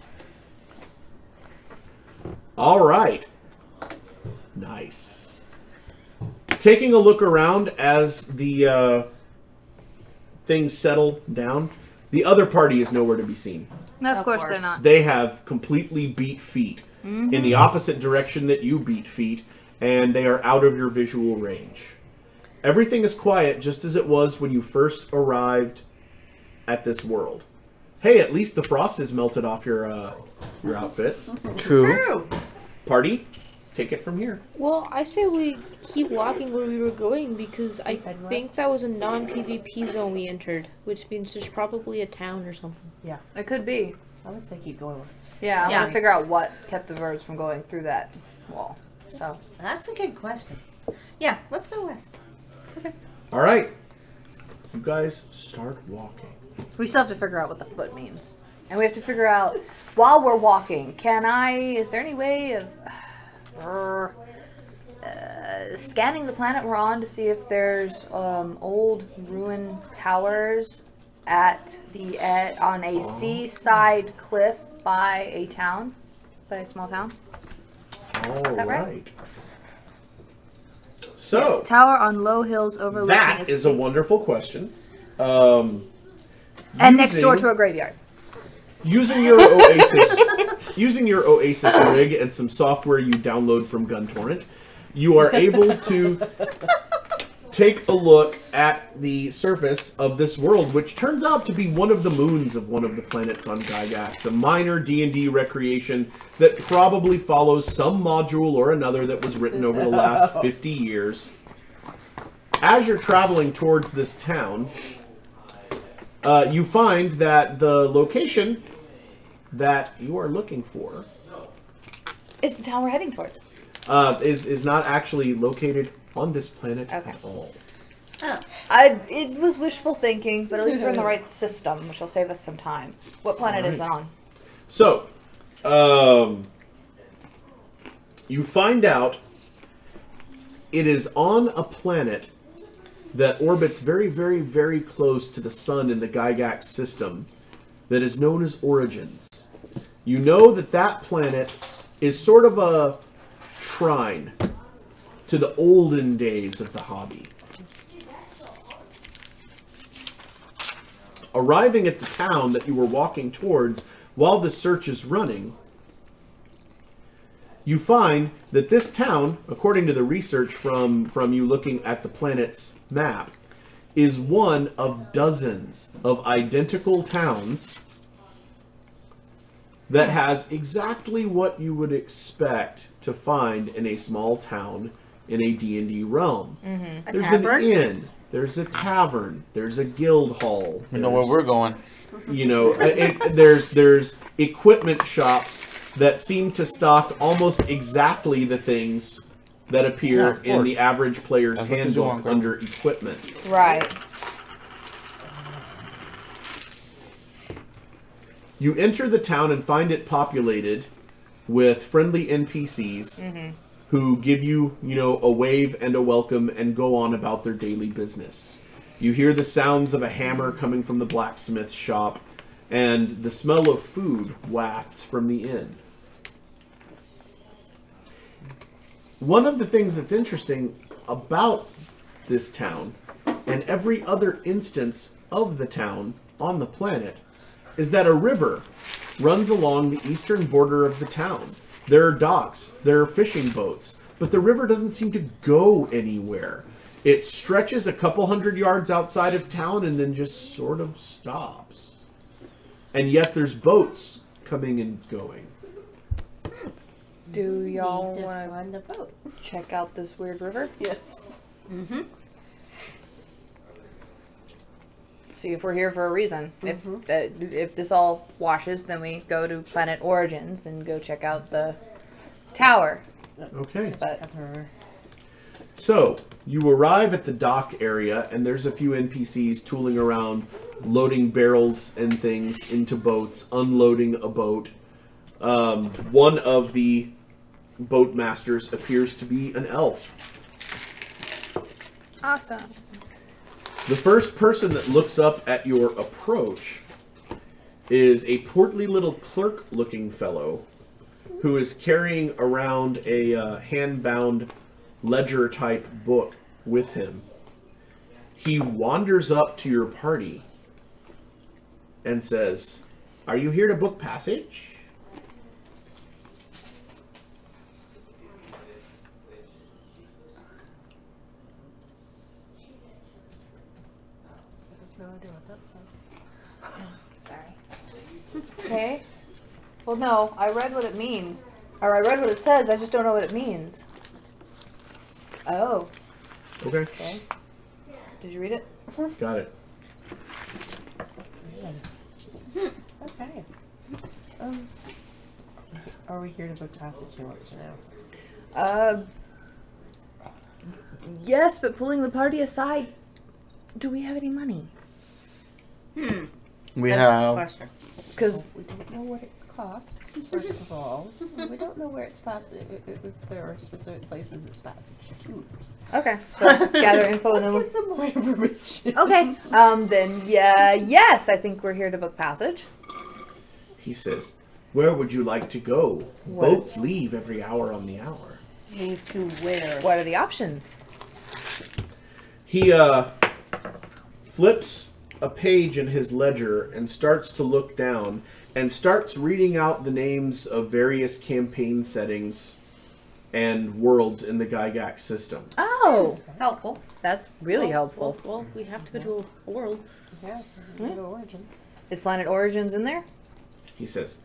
All right. Nice. Taking a look around as the things settle down, the other party is nowhere to be seen. No, of course course. they're not. They have completely beat feet in the opposite direction that you beat feet, and they are out of your visual range. Everything is quiet, just as it was when you first arrived at this world. Hey, at least the frost is melted off your outfits. True. Party, take it from here. Well, I say we keep walking where we were going because I think that was a non-PvP zone we entered, which means there's probably a town or something. It could be. I would say keep going west. Yeah, I Yeah. want to figure out what kept the birds from going through that wall. So, That's a good question. Yeah, let's go west. All right. You guys start walking. we still have to figure out what the foot means. And we have to figure out, while we're walking, is there any way of scanning the planet we're on to see if there's old ruined towers on a seaside cliff by a town, by a small town? All that right? right. So, Yes, tower on low hills overlooking that is a wonderful question. and next door to a graveyard. Using your Oasis rig and some software you download from GunTorrent, you are able to take a look at the surface of this world, which turns out to be one of the moons of one of the planets on Gygax, a minor D&D recreation that probably follows some module or another that was written over the last 50 years. As you're traveling towards this town, you find that the location that you are looking for It's the town we're heading towards. is not actually located on this planet Okay. at all. Oh. It was wishful thinking, but at least we're in the right system, which will save us some time. What planet is it on? So, you find out it is on a planet that orbits very, very, very close to the sun in the Gygax system that is known as Origins. You know that that planet is sort of a shrine to the olden days of the hobby. Arriving at the town that you were walking towards while the search is running, you find that this town, according to the research from you looking at the planet's map, is one of dozens of identical towns that has exactly what you would expect to find in a small town in a D&D realm. Mm-hmm. There's an inn, there's a tavern, there's a guild hall. You know where we're going. You know, there's equipment shops that seem to stock almost exactly the things that appear in the average player's handbook under equipment. Right. You enter the town and find it populated with friendly NPCs who give you, you know, a wave and a welcome and go on about their daily business. You hear the sounds of a hammer coming from the blacksmith's shop, and the smell of food wafts from the inn. One of the things that's interesting about this town, and every other instance of the town on the planet, is that a river runs along the eastern border of the town. There are docks, there are fishing boats, but the river doesn't seem to go anywhere. It stretches a couple hundred yards outside of town and then just sort of stops. And yet there's boats coming and going. Do y'all Need to want find a boat. to check out this weird river? Yes. Mm-hmm. See if we're here for a reason. If this all washes, then we go to Planet Origins and go check out the tower. Okay. But So, you arrive at the dock area, and there's a few NPCs tooling around, loading barrels and things into boats, unloading a boat. One of the boat masters appears to be an elf. awesome. The first person that looks up at your approach is a portly little clerk-looking fellow who is carrying around a hand-bound ledger-type book with him. He wanders up to your party and says, "Are you here to book passage?" No idea what that says. Sorry. Okay. Well, no, I read what it means. Or I read what it says, I just don't know what it means. Oh. Okay, Okay. Did you read it? got it. Okay. Are we here to book passage? He wants to know. Yes, but pulling the party aside, do we have any money? We have. Question. Because We don't know what it costs, first of all. We don't know where it's passage, if there are specific places it's passage to. okay, so gather info and then Let's get some more information. okay. Then yeah, yes, I think we're here to book passage. He says, "Where would you like to go? What? Boats leave every hour on the hour." Leave to where? What are the options? He flips a page in his ledger and starts to look down and starts reading out the names of various campaign settings and worlds in the Gygax system. Oh, Helpful. that's really helpful. Well, we have to go to a world. Yeah, we're to Origin. Is Planet Origins in there? He says,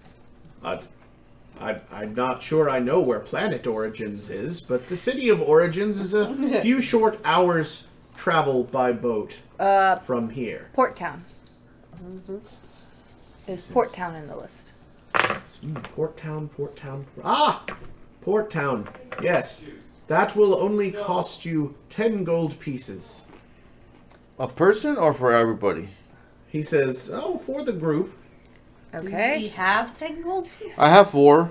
I'm not sure I know where Planet Origins is, but the city of Origins is a few short hours travel by boat from here. Port Town. Is Port Town in the list? Port Town. Ah! Port Town. Yes. That will only cost you 10 gold pieces. A person or for everybody? He says, "Oh, for the group." Do we Okay. have 10 gold pieces? I have 4.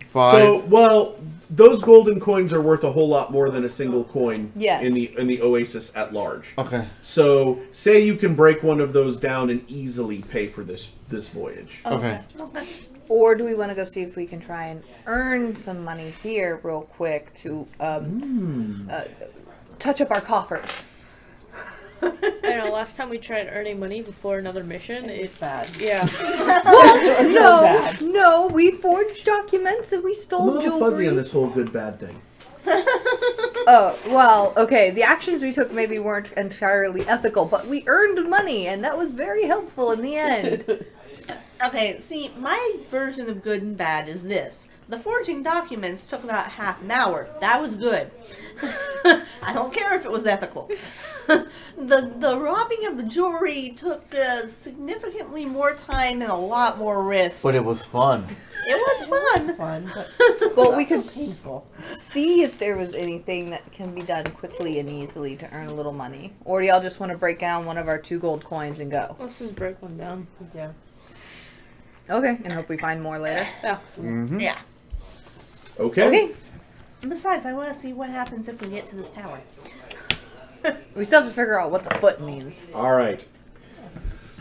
5. So, well, those golden coins are worth a whole lot more than a single coin Yes. in the Oasis at large. Okay. So, say you can break one of those down and easily pay for this voyage. Okay. Or do we want to go see if we can try and earn some money here real quick to touch up our coffers? I know, last time we tried earning money before another mission, It's bad. yeah. No, we forged documents and we I'm a stole little jewelry. fuzzy on this whole good bad thing. Oh, well, okay, the actions we took maybe weren't entirely ethical, but we earned money, and that was very helpful in the end. Okay, see, my version of good and bad is this. The forging documents took about half an hour. That was good. I don't care if it was ethical. The robbing of the jewelry took significantly more time and a lot more risk. But it was fun. It was fun. Fun, but Well, we could painful. see if there was anything that can be done quickly and easily to earn a little money. Or do y'all just want to break down one of our 2 gold coins and go? Let's just break one down. Yeah. Okay, and hope we find more later. Yeah. Mm-hmm. Yeah. Okay. Okay, Besides, I want to see what happens if we get to this tower. we still have to figure out what the foot means. All right.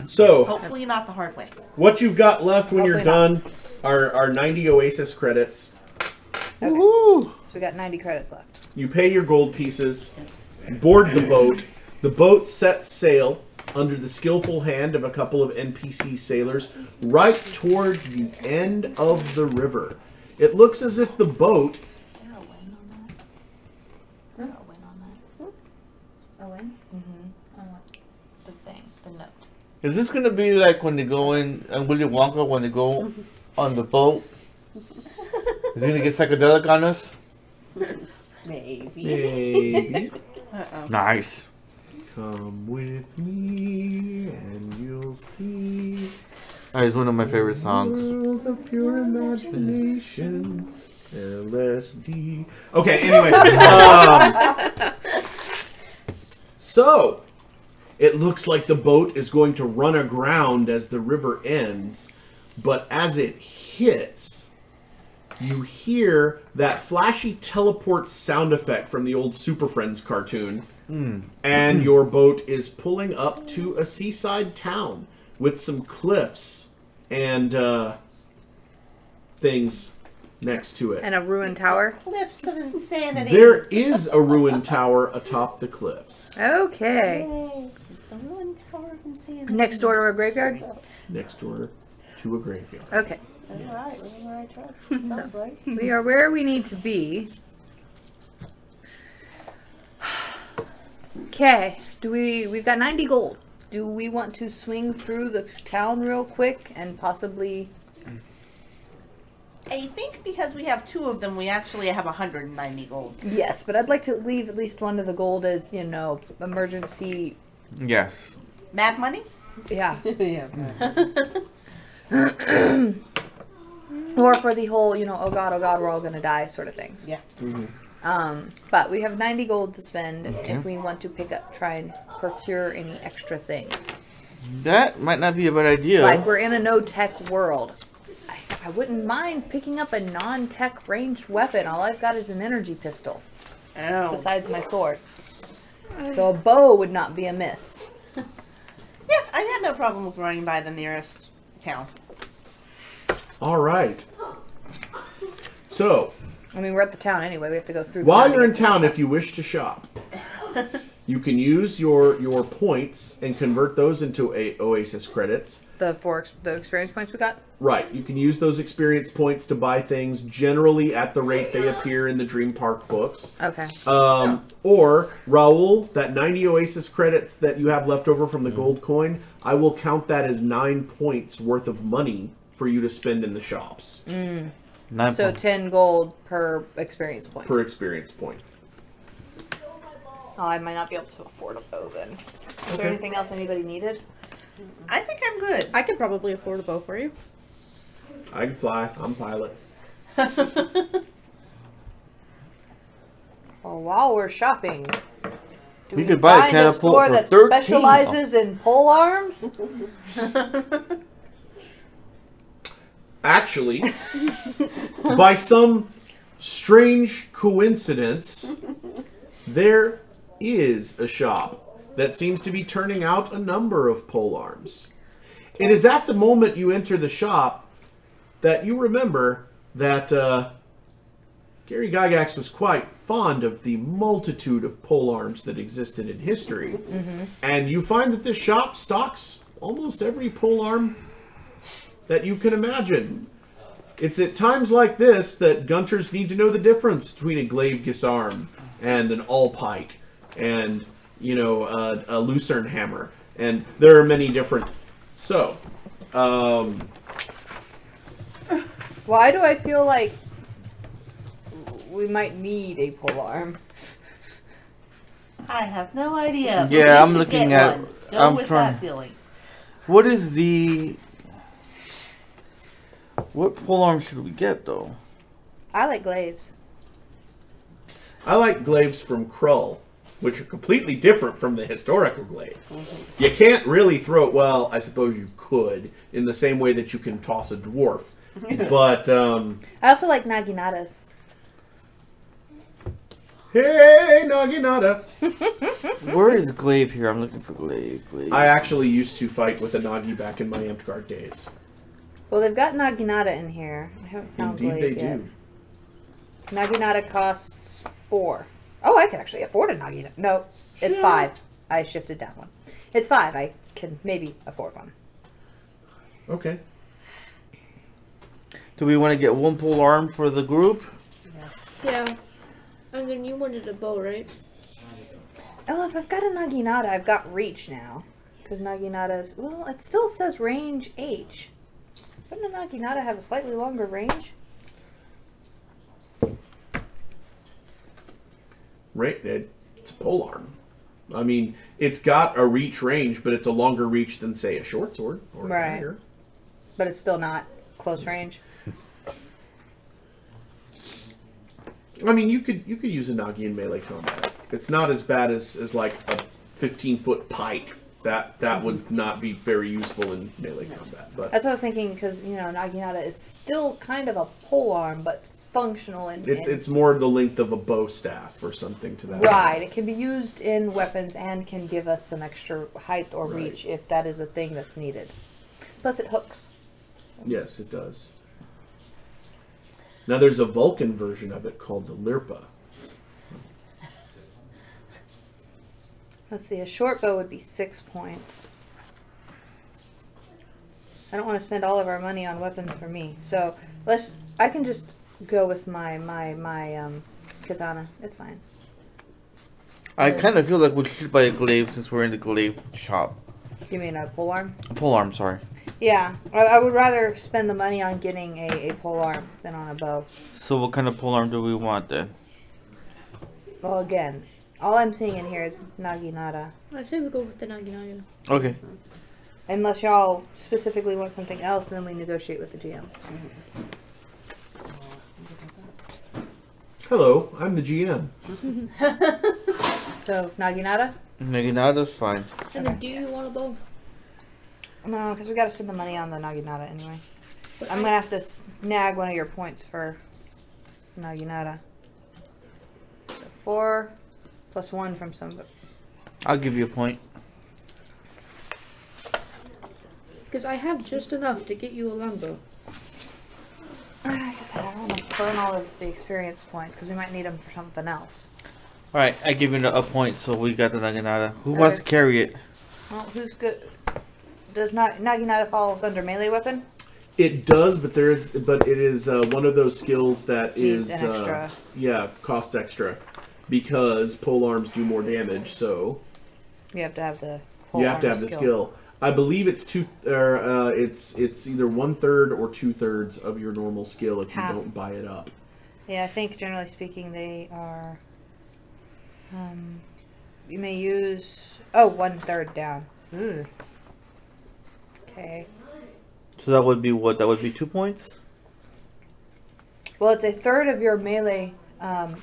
So, Hopefully not the hard way. what you've got left when you're Hopefully done are 90 Oasis credits. Okay. Woohoo! So we got 90 credits left. You pay your gold pieces, board the boat. The boat sets sail under the skillful hand of a couple of NPC sailors right towards the end of the river. It looks as if the boat... Is there a win on that? A win? Mm-hmm. On what? The thing, the note. Is this gonna be like when they go in Willy Wonka when they go on the boat? Is it gonna get psychedelic on us? Maybe. Maybe. Nice. Come with me and you'll see That is one of my favorite songs. world of pure imagination. LSD. Okay, anyway. So, it looks like the boat is going to run aground as the river ends, but as it hits, you hear that flashy teleport sound effect from the old Super Friends cartoon. And your boat is pulling up to a seaside town with some cliffs and things next to it. And a ruined tower. Cliffs of insanity. There is a ruined tower atop the cliffs. Okay. Yay. It's the ruined tower of insanity. Next door to a graveyard? Next door to a graveyard. Okay. Alright, we're on the right track. Sounds like. We are where we need to be. Okay. We've got 90 gold. Do we want to swing through the town real quick and possibly... I think because we have 2 of them, we actually have 190 gold. Yes, but I'd like to leave at least one of the gold as, you know, emergency... Yes. Mad money? Yeah. Yeah. Or for the whole, you know, oh god, we're all gonna die sort of things. Yeah. But we have 90 gold to spend Okay. if we want to try and procure any extra things. That might not be a bad idea. Like, we're in a no-tech world. I wouldn't mind picking up a non-tech ranged weapon. All I've got is an energy pistol, besides my sword. So a bow would not be amiss. Yeah, I had no problem with running by the nearest town. All right. So, I mean, we're at the town anyway. We have to go through. while the you're in to get to town, if you wish to shop, you can use your points and convert those into Oasis credits. the experience points we got. Right. You can use those experience points to buy things generally at the rate they appear in the Dream Park books. Okay. Or, Raul, that 90 Oasis credits that you have left over from the gold coin, I will count that as 9 points worth of money for you to spend in the shops. 9 So points. 10 gold per experience point. Per experience point. Oh, I might not be able to afford a bow then. Is there Okay. anything else anybody needed? I think I'm good. I could probably afford a bow for you. I can fly. I'm pilot. Well, while we're shopping, do We could buy a find catapult store for that 13. specializes in pole arms? actually, by some strange coincidence, there is a shop that seems to be turning out a number of polearms. It is at the moment you enter the shop that you remember that Gary Gygax was quite fond of the multitude of polearms that existed in history. And you find that this shop stocks almost every polearm that you can imagine. It's at times like this that Gunters need to know the difference between a glaive gisarm and an all-pike and, you know, a lucerne hammer. And there are many different... So, why do I feel like we might need a polearm? I have no idea. but Yeah, we I'm should looking get at- one. Go I'm with trying- that feeling. What is the... What polearm should we get, though? I like glaives. I like glaives from Krull, which are completely different from the historical glaive. You can't really throw it, well, I suppose you could, in the same way that you can toss a dwarf. But, I also like naginatas. hey, Naginata! Where is glaive here? I'm looking for glaive. I actually used to fight with a Nagi back in my Amtgard days. Well, they've got naginata in here. I haven't found Indeed glaive they yet. do. Naginata costs 4. Oh, I can actually afford a naginata. No, it's 5. I shifted down one. It's 5. I can maybe afford one. Okay. Do we want to get one polearm for the group? Yeah. And then you wanted a bow, right? Oh, if I've got a naginata, I've got reach now. Because naginatas, well, it still says range H. Wouldn't a naginata have a slightly longer range? Right, it's a polearm. I mean, it's got a reach range, but it's a longer reach than, say, a short sword or a Right. dagger. But it's still not close range. I mean, you could use a Nagi in melee combat. It's not as bad as like a 15-foot pike. That would not be very useful in melee combat. But That's what I was thinking, because, you know, naginata is still kind of a polearm, but functional in... it's more the length of a bow staff or something to that. Right, it can be used in weapons and can give us some extra height or Right. reach if that is a thing that's needed. Plus it hooks. Yes, it does. Now there's a Vulcan version of it called the Lirpa. Let's see, a short bow would be 6 points. I don't want to spend all of our money on weapons for me. So I can just go with my katana. It's fine. I kind of feel like we should buy a glaive since we're in the glaive shop. You mean a polearm? A polearm, sorry. Yeah, I would rather spend the money on getting a polearm than on a bow. So what kind of polearm do we want then? Well, again, all I'm seeing in here is naginata. I say we go with the naginata. Okay. Unless y'all specifically want something else, then we negotiate with the GM. Hello, I'm the GM. So, naginata? Naginata's fine. And then do you want a bow? No, because we got to spend the money on the naginata anyway. I'm going to have to snag one of your points for naginata. So 4 plus 1 from some... I'll give you a point. Because I have just enough to get you a longbow. I guess I don't want to burn all of the experience points because we might need them for something else. Alright, I give you a point, so we got the Naginata. Who wants to carry it? Well, who's good? Does naginata falls under melee weapon? It does, but it is one of those skills that Needs is an extra. Yeah, costs extra because polearms do more damage. So You have to have the. you have to have the skill. I believe it's it's either 1/3 or 2/3 of your normal skill if you Half. don't buy it up. Yeah, I think generally speaking they are. You may use 1/3 down. Okay. So that would be what? That would be 2 points? Well, it's a third of your melee.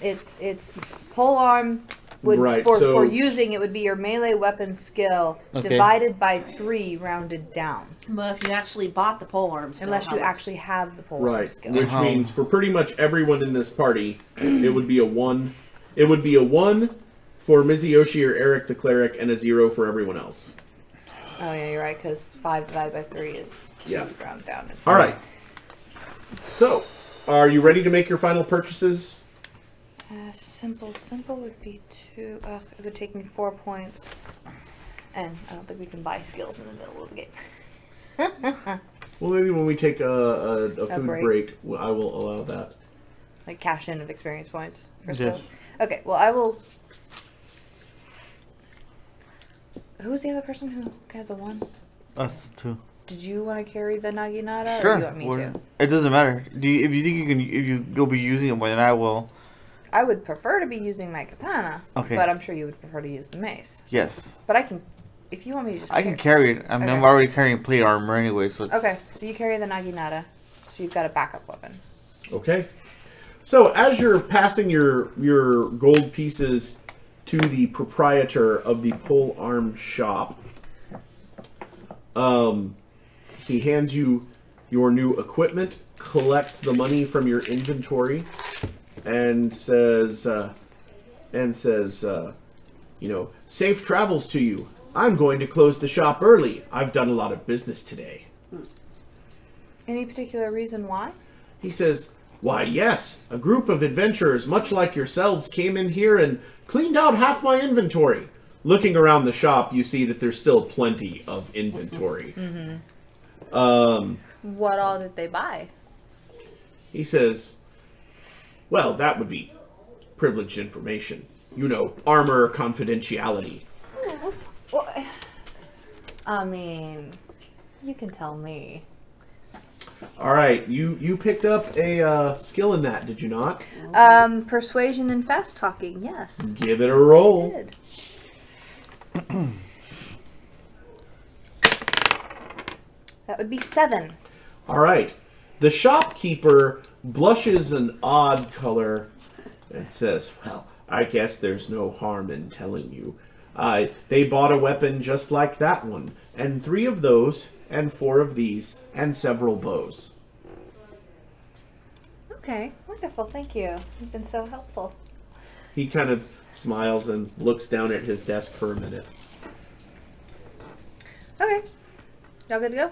It's polearm Right, for so- using it would be your melee weapon skill Okay. divided by 3 rounded down. But if you actually bought the polearm skill, Unless how you much? actually have the pole Right, skill. which Uh-huh. means for pretty much everyone in this party, it would be a 1. It would be a 1 for Mizuyoshi or Eric the cleric, and a 0 for everyone else. Oh yeah, you're right, because 5 divided by 3 is 2 Yeah. round down. All right. So, are you ready to make your final purchases? Simple would be 2. Ugh, it would take me 4 points. And I don't think we can buy skills in the middle of the game. Well, maybe when we take a food break. break, I will allow that. Like cash in of experience points for Yes. skills. Okay, well I will. Who was the other person who has a 1? Us too. Did you want to carry the Naginata, Sure. or you want me to? It doesn't matter. If you think you can, you'll be using it more than I will. I would prefer to be using my katana, Okay. but I'm sure you would prefer to use the mace. Yes. But I can, if you want me to just. I can carry it. I mean, I'm Okay. already carrying plate armor anyway, so it's... Okay, so you carry the Naginata, so you've got a backup weapon. Okay. So, as you're passing your gold pieces to the proprietor of the pole arm shop, he hands you your new equipment, collects the money from your inventory, and says, you know, safe travels to you. I'm going to close the shop early. I've done a lot of business today. Any particular reason why? He says, why, yes, a group of adventurers much like yourselves came in here and cleaned out half my inventory. Looking around the shop, you see that there's still plenty of inventory. What all did they buy? He says, well, that would be privileged information. You know, armor confidentiality. Well, I mean, you can tell me. All right, you picked up a skill in that, did you not? Persuasion and fast talking, yes. Give it a roll. Good. That would be 7. All right. The shopkeeper blushes an odd color and says, well, I guess there's no harm in telling you. They bought a weapon just like that one, and 3 of those, and 4 of these, and several bows. Okay, wonderful, thank you. You've been so helpful. He kind of smiles and looks down at his desk for a minute. Okay. Y'all good to go?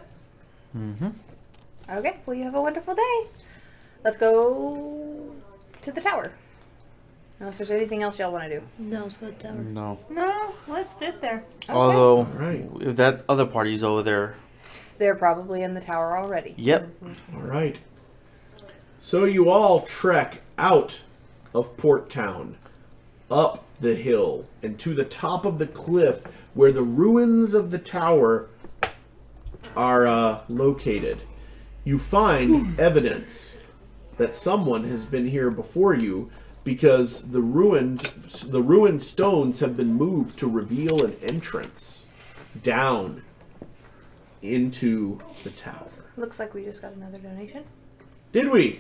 Mm-hmm. Okay, well you have a wonderful day. Let's go to the tower. Unless there's anything else y'all want to do. No, it's good tower. No. No, let's get there. Okay. Although, All right. if that other party's over there... They're probably in the tower already. Yep. All right. So you all trek out of Port Town, up the hill, and to the top of the cliff where the ruins of the tower are located. You find evidence that someone has been here before you, because the ruined stones have been moved to reveal an entrance down into the tower. Looks like we just got another donation. Did we?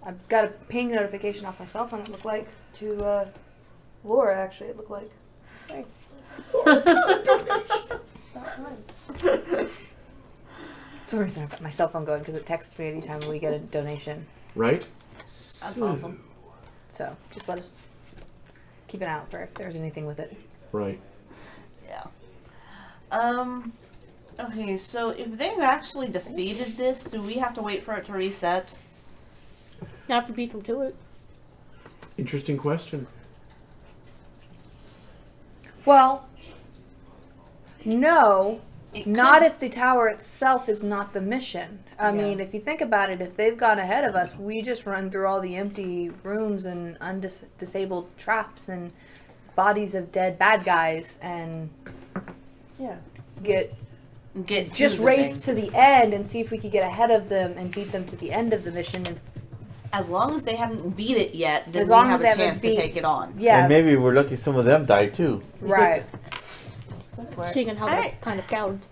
I've got a ping notification off my cell phone, it looked like, to Laura, actually, it looked like. Thanks. It's the reason I've got my cell phone going, because it texts me anytime we get a donation. Right? That's awesome. So, just let us keep an eye out for if there's anything with it. Right. Yeah. Okay, so if they've actually defeated this, do we have to wait for it to reset? Not if we beat them to it. Interesting question. Well, no. It Not could- if the tower itself is not the mission. I mean, if you think about it, if they've gone ahead of us, we just run through all the empty rooms and disabled traps and bodies of dead bad guys and Yeah. get Get just to the race thing. to the end and see if we could get ahead of them and beat them to the end of the mission. And As long as they haven't beat it yet, then As we long have as a they haven't chance to beat- take it on. yeah, And maybe we're lucky some of them died too. right. Seeing on how they're Alright. kind of cowards.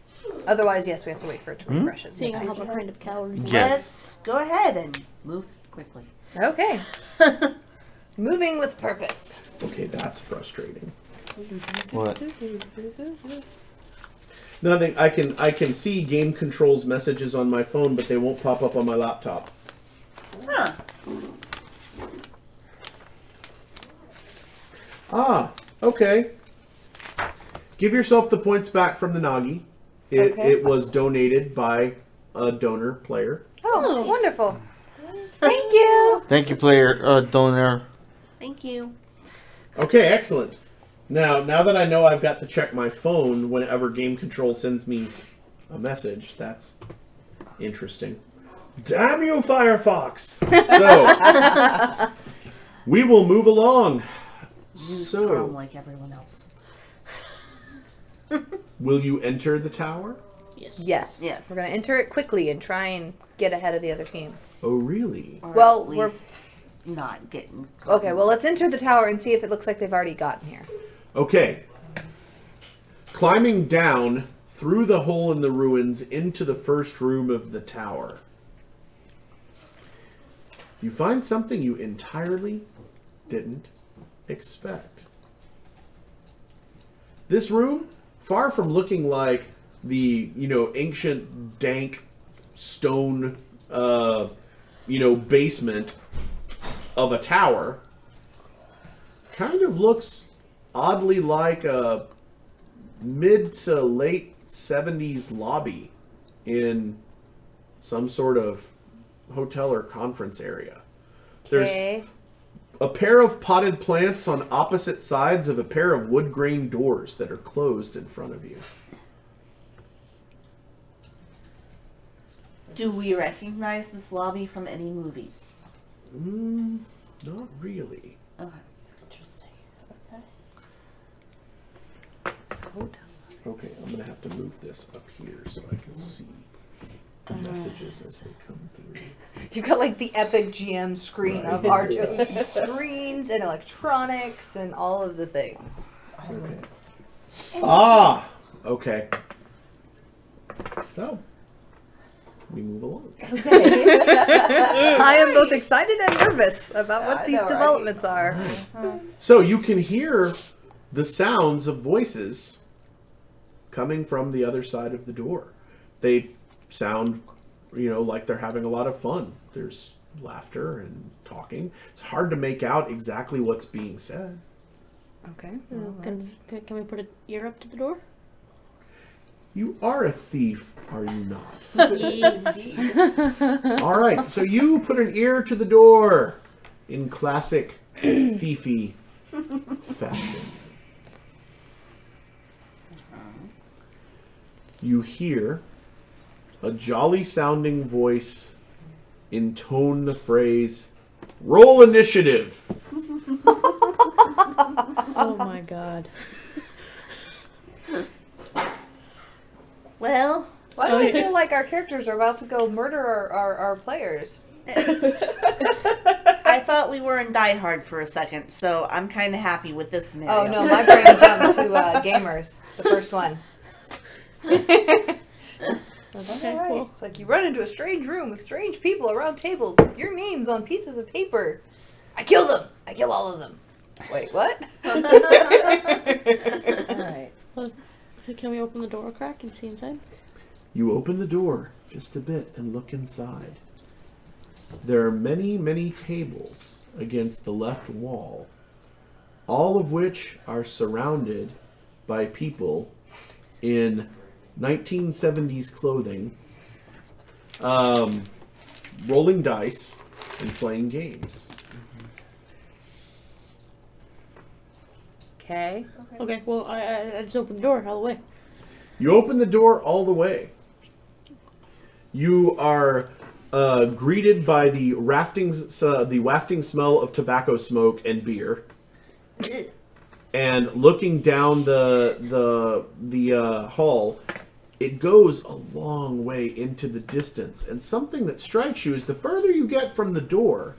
Otherwise, yes, we have to wait for it to refresh it. Seeing on how they're kind of cowards. Yes. Let's go ahead and move quickly. Okay. Moving with purpose. Okay, that's frustrating. What? Nothing. I can see game controls messages on my phone, but they won't pop up on my laptop. Huh. Ah, okay. Give yourself the points back from the Nagi. Okay. It was donated by a donor player. Oh, wonderful. Thank you. Thank you, player donor. Thank you. Okay, excellent. Now that I know I've got to check my phone whenever Game Control sends me a message, that's interesting. Damn you, Firefox! So, we will move along. Use So, Chrome like everyone else. will you enter the tower? Yes. Yes. Yes. We're going to enter it quickly and try and get ahead of the other team. Oh, really? Or Well, at we're- least not getting. Okay, well, let's enter the tower and see if it looks like they've already gotten here. Okay. Climbing down through the hole in the ruins into the first room of the tower, you find something you entirely didn't expect. This room, far from looking like the, ancient, dank stone, basement of a tower, kind of looks oddly like a mid to late 70s lobby in some sort of hotel or conference area. There's Okay. a pair of potted plants on opposite sides of a pair of wood grain doors that are closed in front of you. Do we recognize this lobby from any movies? Not really. Okay. Interesting. Okay. Okay, I'm gonna have to move this up here so I can see the messages as they come through. You've got like the epic GM screen of RJO's screens and electronics and all of the things. Okay. Ah! Okay. So, we move along. I am both excited and nervous about what I these know, right? developments are. So you can hear the sounds of voices coming from the other side of the door. They sound, like they're having a lot of fun. There's laughter and talking. It's hard to make out exactly what's being said. Okay. Can we put an ear up to the door? You are a thief, are you not? Yes. All right, so you put an ear to the door in classic thiefy fashion. You hear a jolly-sounding voice intone the phrase, "Roll initiative." Oh my god. Well, Why do I feel like our characters are about to go murder our players? I thought we were in Die Hard for a second, so I'm kind of happy with this scenario. Oh no, my brain jumped to gamers, the first one. Okay, Alright. well. It's like you run into a strange room with strange people around tables with your names on pieces of paper. I kill them! I kill all of them. Wait, what? Alright. Can we open the door a crack and see inside? You open the door just a bit and look inside. There are many, many tables against the left wall, all of which are surrounded by people in 1970s clothing, rolling dice and playing games. Okay. Okay, well, I just opened the door all the way. You open the door all the way. You are greeted by the wafting smell of tobacco smoke and beer, and looking down the hall, it goes a long way into the distance. And something that strikes you is the further you get from the door,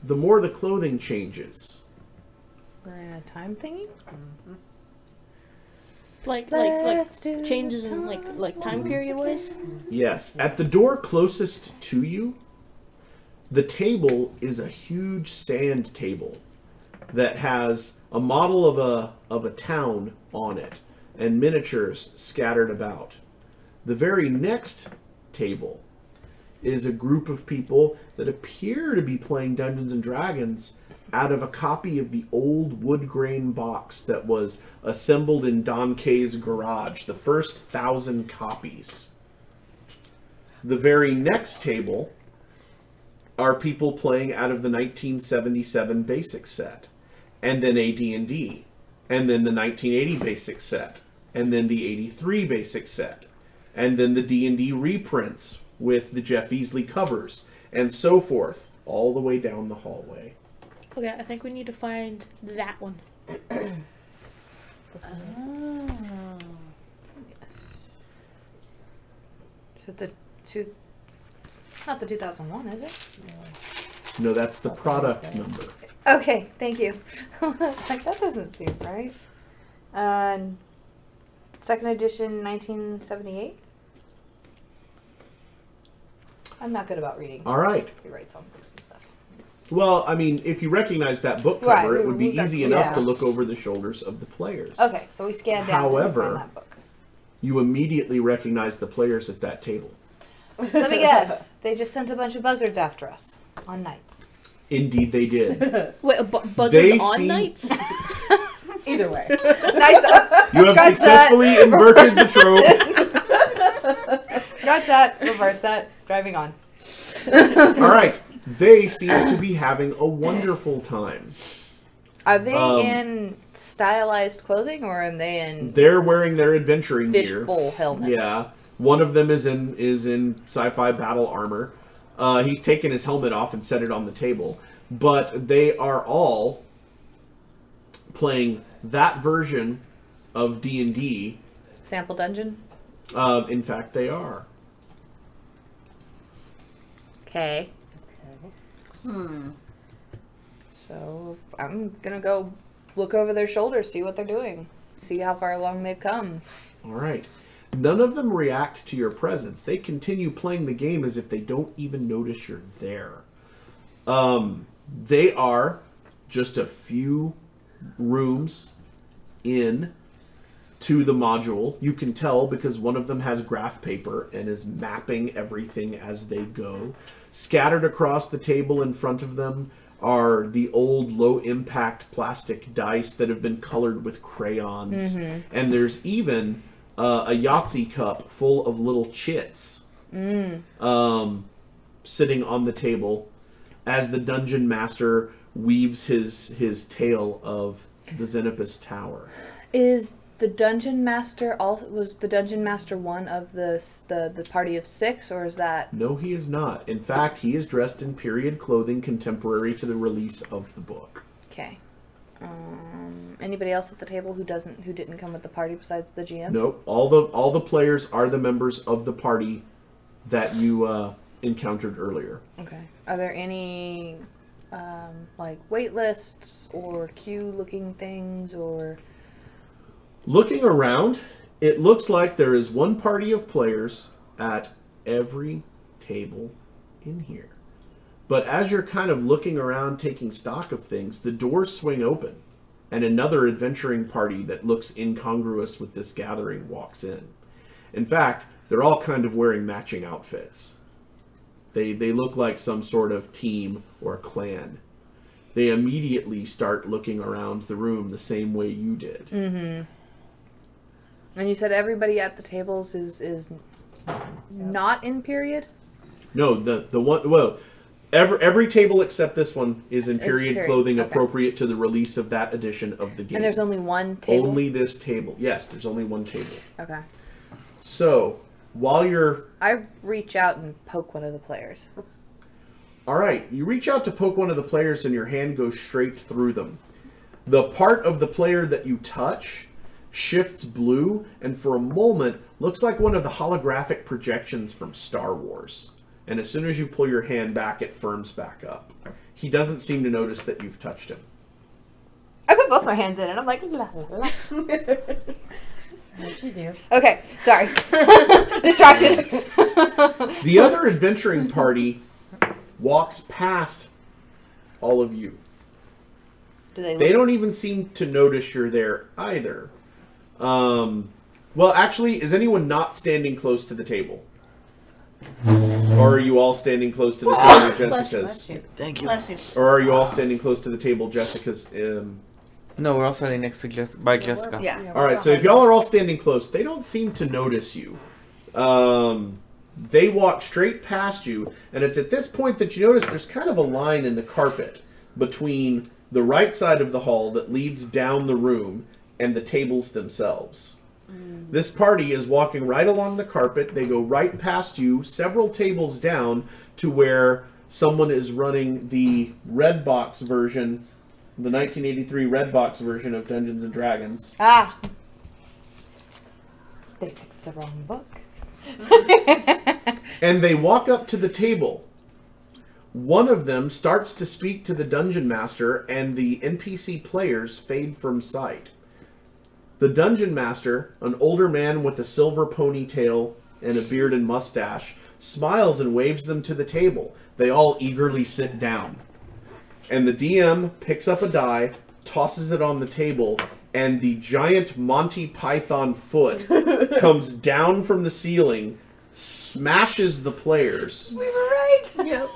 the more the clothing changes. We're in a time thingy? Like changes in like time period ways. Yes. At the door closest to you, The table is a huge sand table that has a model of a town on it and miniatures scattered about. The very next table is a group of people that appear to be playing Dungeons and Dragons out of a copy of the old wood grain box that was assembled in Don Kay's garage, the first 1,000 copies. The very next table are people playing out of the 1977 basic set, and then AD&D, and then the 1980 basic set, and then the 83 basic set, and then the D&D reprints with the Jeff Easley covers, and so forth, all the way down the hallway. Okay, I think we need to find that one. So not the 2001, is it? No, that's the product number. Okay, thank you. I was like, that doesn't seem right. Second edition, 1978. I'm not good about reading. All right. He writes on books and stuff. Well, I mean, if you recognize that book cover, Right, it would be easy enough yeah. to look over the shoulders of the players. Okay, so we scanned down to However, find that book. You immediately recognize the players at that table. Let me guess. They just sent a bunch of buzzards after us on nights. Indeed, they did. Wait, buzzards They on seem- nights? Either way. Nights up. You have Scratch successfully inverted the trope. Scratch that. Reverse that. Driving on. All right. They seem to be having a wonderful time. Are they in stylized clothing or are they in They're wearing their adventuring gear. fishbowl helmets? Yeah. One of them is in sci-fi battle armor. He's taken his helmet off and set it on the table. But they are all playing that version of D&D. Sample dungeon? In fact, they are. Okay. So I'm gonna go look over their shoulders, see what they're doing, see how far along they've come. All right. None of them react to your presence. They continue playing the game as if they don't even notice you're there. They are just a few rooms in to the module. You can tell because one of them has graph paper and is mapping everything as they go. Scattered across the table in front of them are the old low-impact plastic dice that have been colored with crayons. And there's even a Yahtzee cup full of little chits sitting on the table as the dungeon master weaves his tale of the Xenopus Tower. Is the dungeon master was the dungeon master one of the party of 6, or is that? No, he is not. In fact, he is dressed in period clothing contemporary to the release of the book. Okay. Anybody else at the table who didn't come with the party besides the GM? Nope. All the players are the members of the party that you encountered earlier. Okay. Are there any like wait lists or queue looking things or? Looking around, it looks like there is one party of players at every table in here. But as you're kind of looking around, taking stock of things, the doors swing open, and another adventuring party that looks incongruous with this gathering walks in. In fact, they're all kind of wearing matching outfits. They look like some sort of team or clan. They immediately start looking around the room the same way you did. Mm-hmm. And you said everybody at the tables is not in period? No, the one, well, every table except this one is in period clothing appropriate to the release of that edition of the game. And there's only one table? Only this table. Yes, there's only one table. Okay. So, while you're... I reach out and poke one of the players. Alright, you reach out to poke one of the players and your hand goes straight through them. The part of the player that you touch shifts blue and for a moment looks like one of the holographic projections from Star Wars. And as soon as you pull your hand back, it firms back up. He doesn't seem to notice that you've touched him. I put both my hands in and I'm like, la la la. Yes, you do. Okay, sorry. Distracted. The other adventuring party walks past all of you. Do they? They don't even seem to notice you're there either. Well, actually, is anyone not standing close to the table? Or are you all standing close to the table, Jessica's? Thank you. Bless you. Or are you all standing close to the table, Jessica's? No, we're all standing next to Jessica. Yeah. All right, so if y'all are all standing close, they don't seem to notice you. They walk straight past you, and it's at this point that you notice there's kind of a line in the carpet between the right side of the hall that leads down the room and the tables themselves. This party is walking right along the carpet. They go right past you, several tables down, to where someone is running the red box version, the 1983 red box version of Dungeons and Dragons. Ah! They picked the wrong book. And they walk up to the table. One of them starts to speak to the dungeon master, and the NPC players fade from sight. The dungeon master, an older man with a silver ponytail and a beard and mustache, smiles and waves them to the table. They all eagerly sit down. And the DM picks up a die, tosses it on the table, and the giant Monty Python foot comes down from the ceiling, smashes the players. We were right. Yep.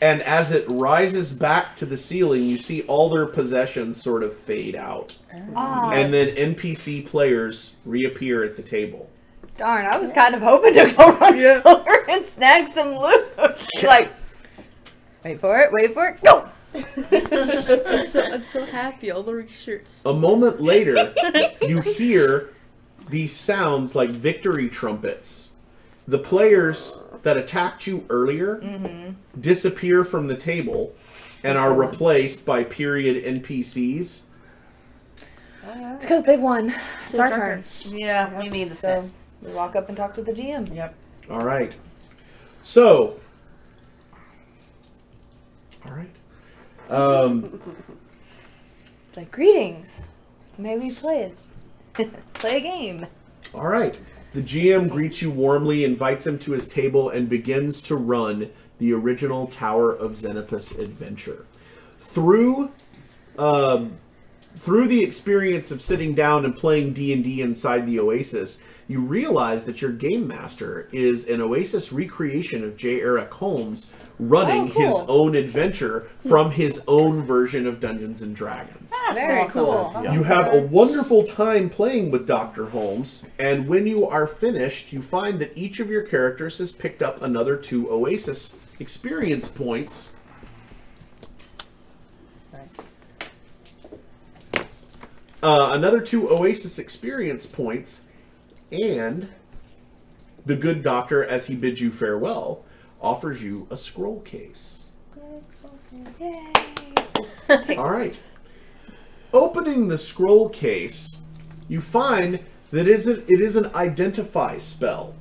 And as it rises back to the ceiling, you see all their possessions sort of fade out. Oh, And then NPC players reappear at the table. darn, I was kind of hoping to go run over and snag some loot. Like, wait for it, go! I'm so happy. All the shirts. A moment later, you hear these sounds like victory trumpets. The players that attacked you earlier disappear from the table and are replaced by period NPCs. It's because they won. It's our turn. Yeah, we need to sit. So, we walk up and talk to the GM. Yep. All right. So. All right. It's like, greetings. May we play it? Play a game. All right. The GM greets you warmly, invites him to his table, and begins to run the original Tower of Xenopus adventure. Through the experience of sitting down and playing D&D inside the Oasis, you realize that your game master is an Oasis recreation of J. Eric Holmes running his own adventure from his own version of Dungeons and Dragons. Very cool. You have a wonderful time playing with Dr. Holmes, and when you are finished, you find that each of your characters has picked up another 2 Oasis experience points. Another 2 Oasis experience points, and the good doctor, as he bids you farewell, offers you a scroll case. Yay! All right. Opening the scroll case, you find that it is an identify spell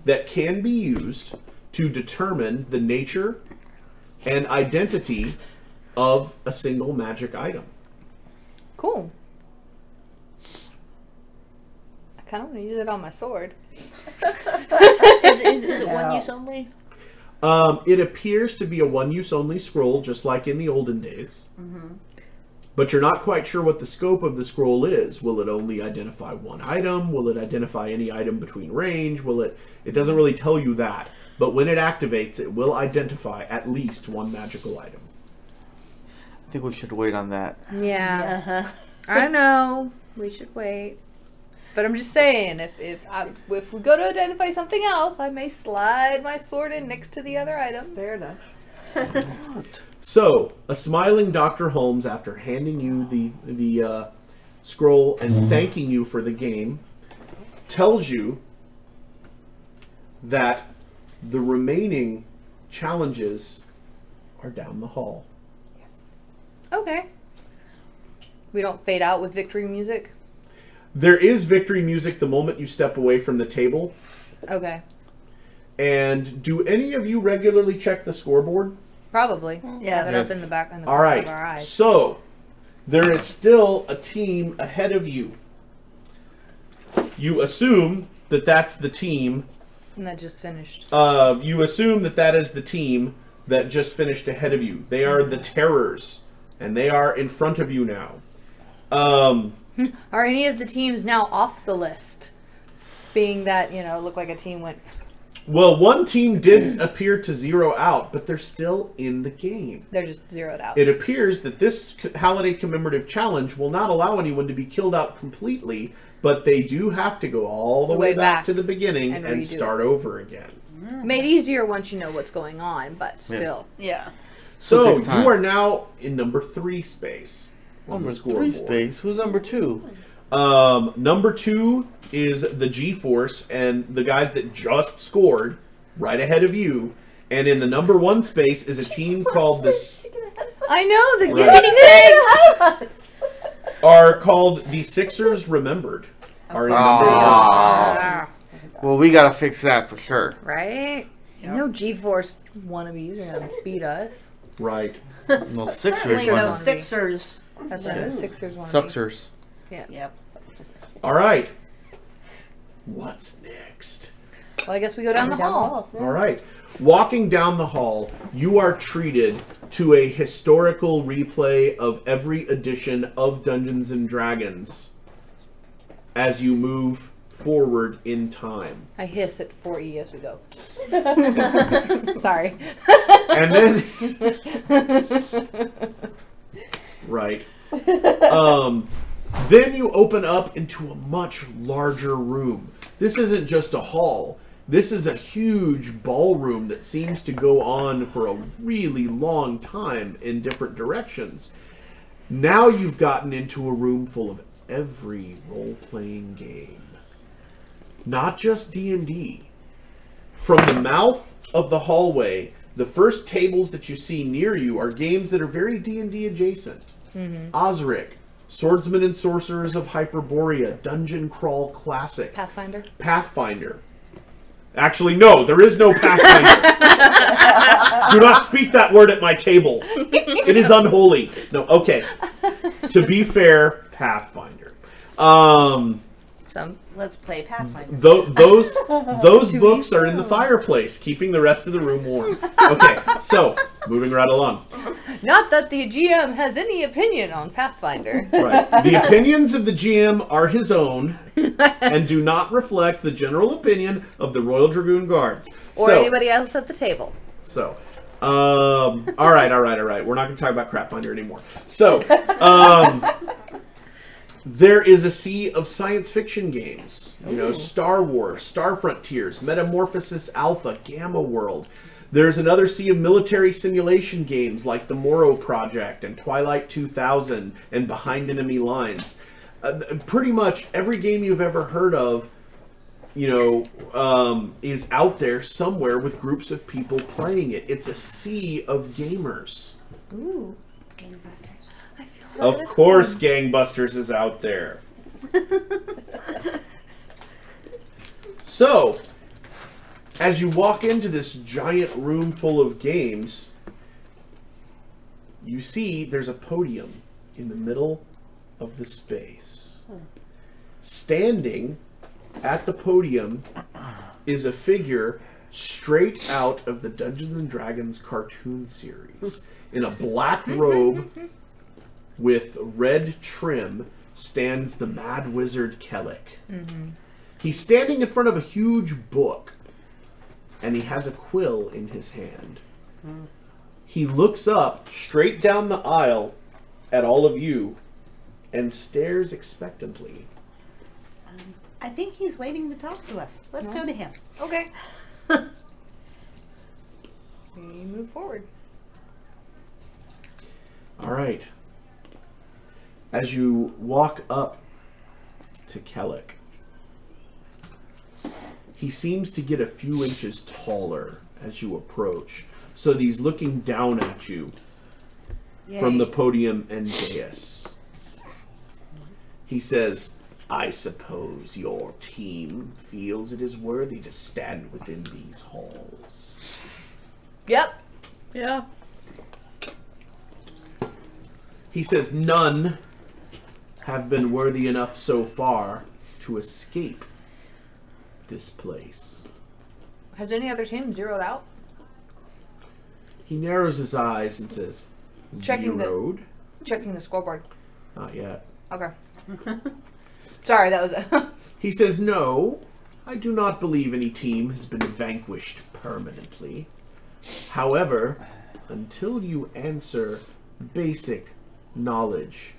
that can be used to determine the nature and identity of a single magic item. Cool. I kind of want to use it on my sword. Is it one use only? It appears to be a one-use only scroll, just like in the olden days. But you're not quite sure what the scope of the scroll is. Will it only identify one item? Will it identify any item between range? It doesn't really tell you that. But when it activates, it will identify at least one magical item. I think we should wait on that. Yeah. I know. We should wait. But I'm just saying, if we go to identify something else, I may slide my sword in next to the other item. Fair enough. So, a smiling Dr. Holmes, after handing you the scroll and thanking you for the game, tells you that the remaining challenges are down the hall. Okay. We don't fade out with victory music? There is victory music the moment you step away from the table. Okay. And do any of you regularly check the scoreboard? Probably. Yes. Have it up in the back in the All corner of our right. eyes. So, there is still a team ahead of you. You assume that that's the team. And that just finished. You assume that that is the team that just finished ahead of you. They are the Terrors, and they are in front of you now. Are any of the teams now off the list? Being that, you know, it looked like a team went... Well, one team did appear to zero out, but they're still in the game. They're just zeroed out. It appears that this holiday commemorative challenge will not allow anyone to be killed out completely, but they do have to go all the way back to the beginning and start over again. Made easier once you know what's going on, but still. Yeah. So you are now in number 3 space. Number 3 space? Who's number 2? Number 2 is the G-Force, and the guys that just scored right ahead of you. And in the number 1 space is a team called the... I know, the guinea pigs! Are called the Sixers Remembered. Are in number 1. Well, we gotta fix that for sure. Right? Yep. No G-Force wannabes are gonna beat us. Right. No, Sixers. Those Sixers. That's right. Sixers wannabe. Suxers. Yeah. Yep. All right. What's next? Well, I guess we go down the hall. All right. Walking down the hall, you are treated to a historical replay of every edition of Dungeons and Dragons as you move forward in time. I hiss at 4E as we go. Sorry. And then... right. Then you open up into a much larger room. This isn't just a hall. This is a huge ballroom that seems to go on for a really long time in different directions. Now you've gotten into a room full of every role-playing game. Not just D&D. From the mouth of the hallway, the first tables that you see near you are games that are very D&D adjacent. Osric, Swordsmen and Sorcerers of Hyperborea, Dungeon Crawl Classics. Pathfinder. Actually, no, there is no Pathfinder. Do not speak that word at my table. It is unholy. No, okay. To be fair, Pathfinder. Let's play Pathfinder. Those books are in the fireplace, keeping the rest of the room warm. Okay, so, moving right along. Not that the GM has any opinion on Pathfinder. Right. The opinions of the GM are his own and do not reflect the general opinion of the Royal Dragoon Guards. Or anybody else at the table. So, all right. We're not going to talk about Crapfinder anymore. So, there is a sea of science fiction games. You know, Star Wars, Star Frontiers, Metamorphosis Alpha, Gamma World. There's another sea of military simulation games like the Morrow Project and Twilight 2000 and Behind Enemy Lines. Pretty much every game you've ever heard of, you know, is out there somewhere with groups of people playing it. It's a sea of gamers. Ooh, Gangbusters. Of course Gangbusters is out there. So, as you walk into this giant room full of games, you see there's a podium in the middle of the space. Standing at the podium is a figure straight out of the Dungeons and Dragons cartoon series. In a black robe with red trim stands the Mad Wizard Kellic. He's standing in front of a huge book, and he has a quill in his hand. He looks up straight down the aisle at all of you and stares expectantly. I think he's waiting to talk to us. Let's go to him. Okay. We move forward. All right. As you walk up to Kellic, he seems to get a few inches taller as you approach, so that he's looking down at you from the podium and dais. He says, "I suppose your team feels it is worthy to stand within these halls." Yep. Yeah. He says, "None have been worthy enough so far to escape this place." Has any other team zeroed out? He narrows his eyes and says, Checking the- zeroed? Checking the scoreboard. Not yet. Okay. Sorry, that was... He says, no, I do not believe any team has been vanquished permanently. However, until you answer basic knowledge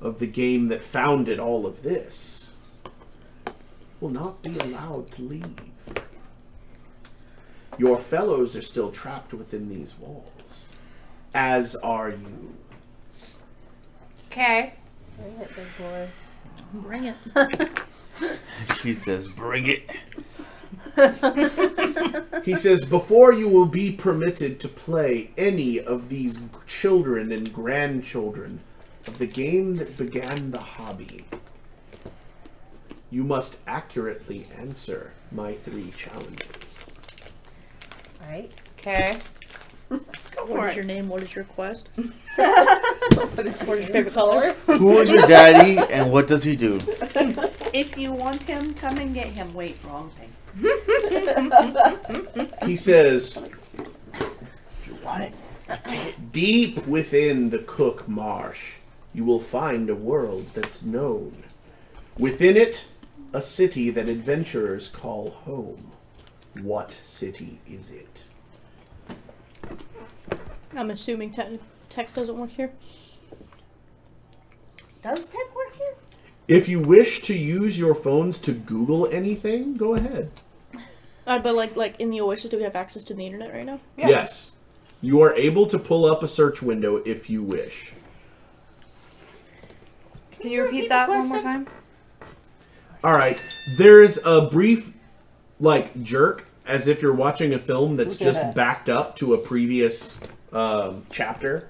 of the game that founded all of this, will not be allowed to leave. Your fellows are still trapped within these walls, as are you. Okay. Bring it. She says, bring it. He says, before you will be permitted to play any of these children and grandchildren of the game that began the hobby, you must accurately answer my 3 challenges. Right. Okay. What is your name? What is your quest? What is What is your favorite color? Who is your daddy and what does he do? If you want him, come and get him. Wait, wrong thing. He says, You want it? deep within the Cook Marsh, you will find a world that's known. Within it, a city that adventurers call home. What city is it? I'm assuming text doesn't work here. Does tech work here? If you wish to use your phones to Google anything, go ahead. But like in the Oasis, do we have access to the internet right now? Yeah. Yes. You are able to pull up a search window if you wish. Can you repeat that one more time? Alright. There's a brief, jerk, as if you're watching a film that's just backed up to a previous chapter.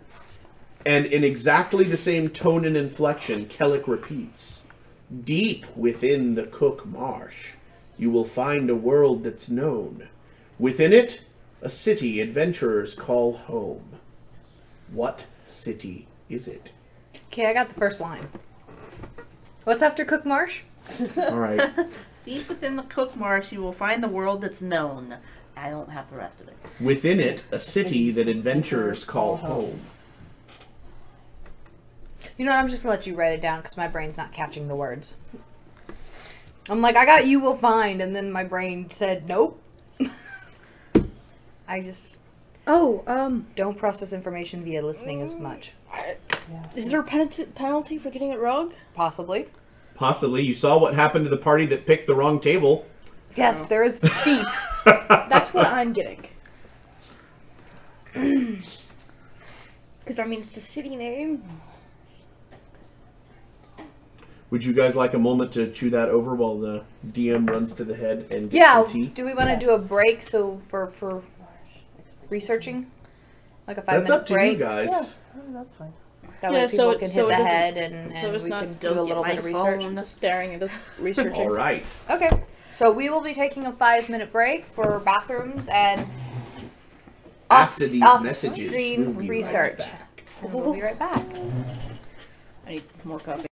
And in exactly the same tone and inflection, Kellic repeats, deep within the Cook Marsh, you will find a world that's known. Within it, a city adventurers call home. What city is it? Okay, I got the first line. What's after Cook Marsh? Alright. Deep within the Cook Marsh, you will find the world that's known. I don't have the rest of it. Within it, a city that adventurers call home. You know what, I'm just gonna let you write it down because my brain's not catching the words. I'm like, I got you will find, and then my brain said, nope. I just don't process information via listening as much. Is there a penalty for getting it wrong? Possibly. Possibly. You saw what happened to the party that picked the wrong table. Yes, there is feet. That's what I'm getting. Because I mean, it's a city name. Would you guys like a moment to chew that over while the DM runs to the head and gets Yeah, some tea? do we want to do a break for researching? Like a 5-minute break? That's up to you guys. Yeah, that's fine. That way Yeah, people so can it hit the doesn't- head so and it's we not can do don't a get little my bit of research. phone. Just staring at us, researching. All right. Okay, so we will be taking a 5-minute break for bathrooms and After these messages, off-screen we'll be research. right back. And we'll be right back. I need more coffee.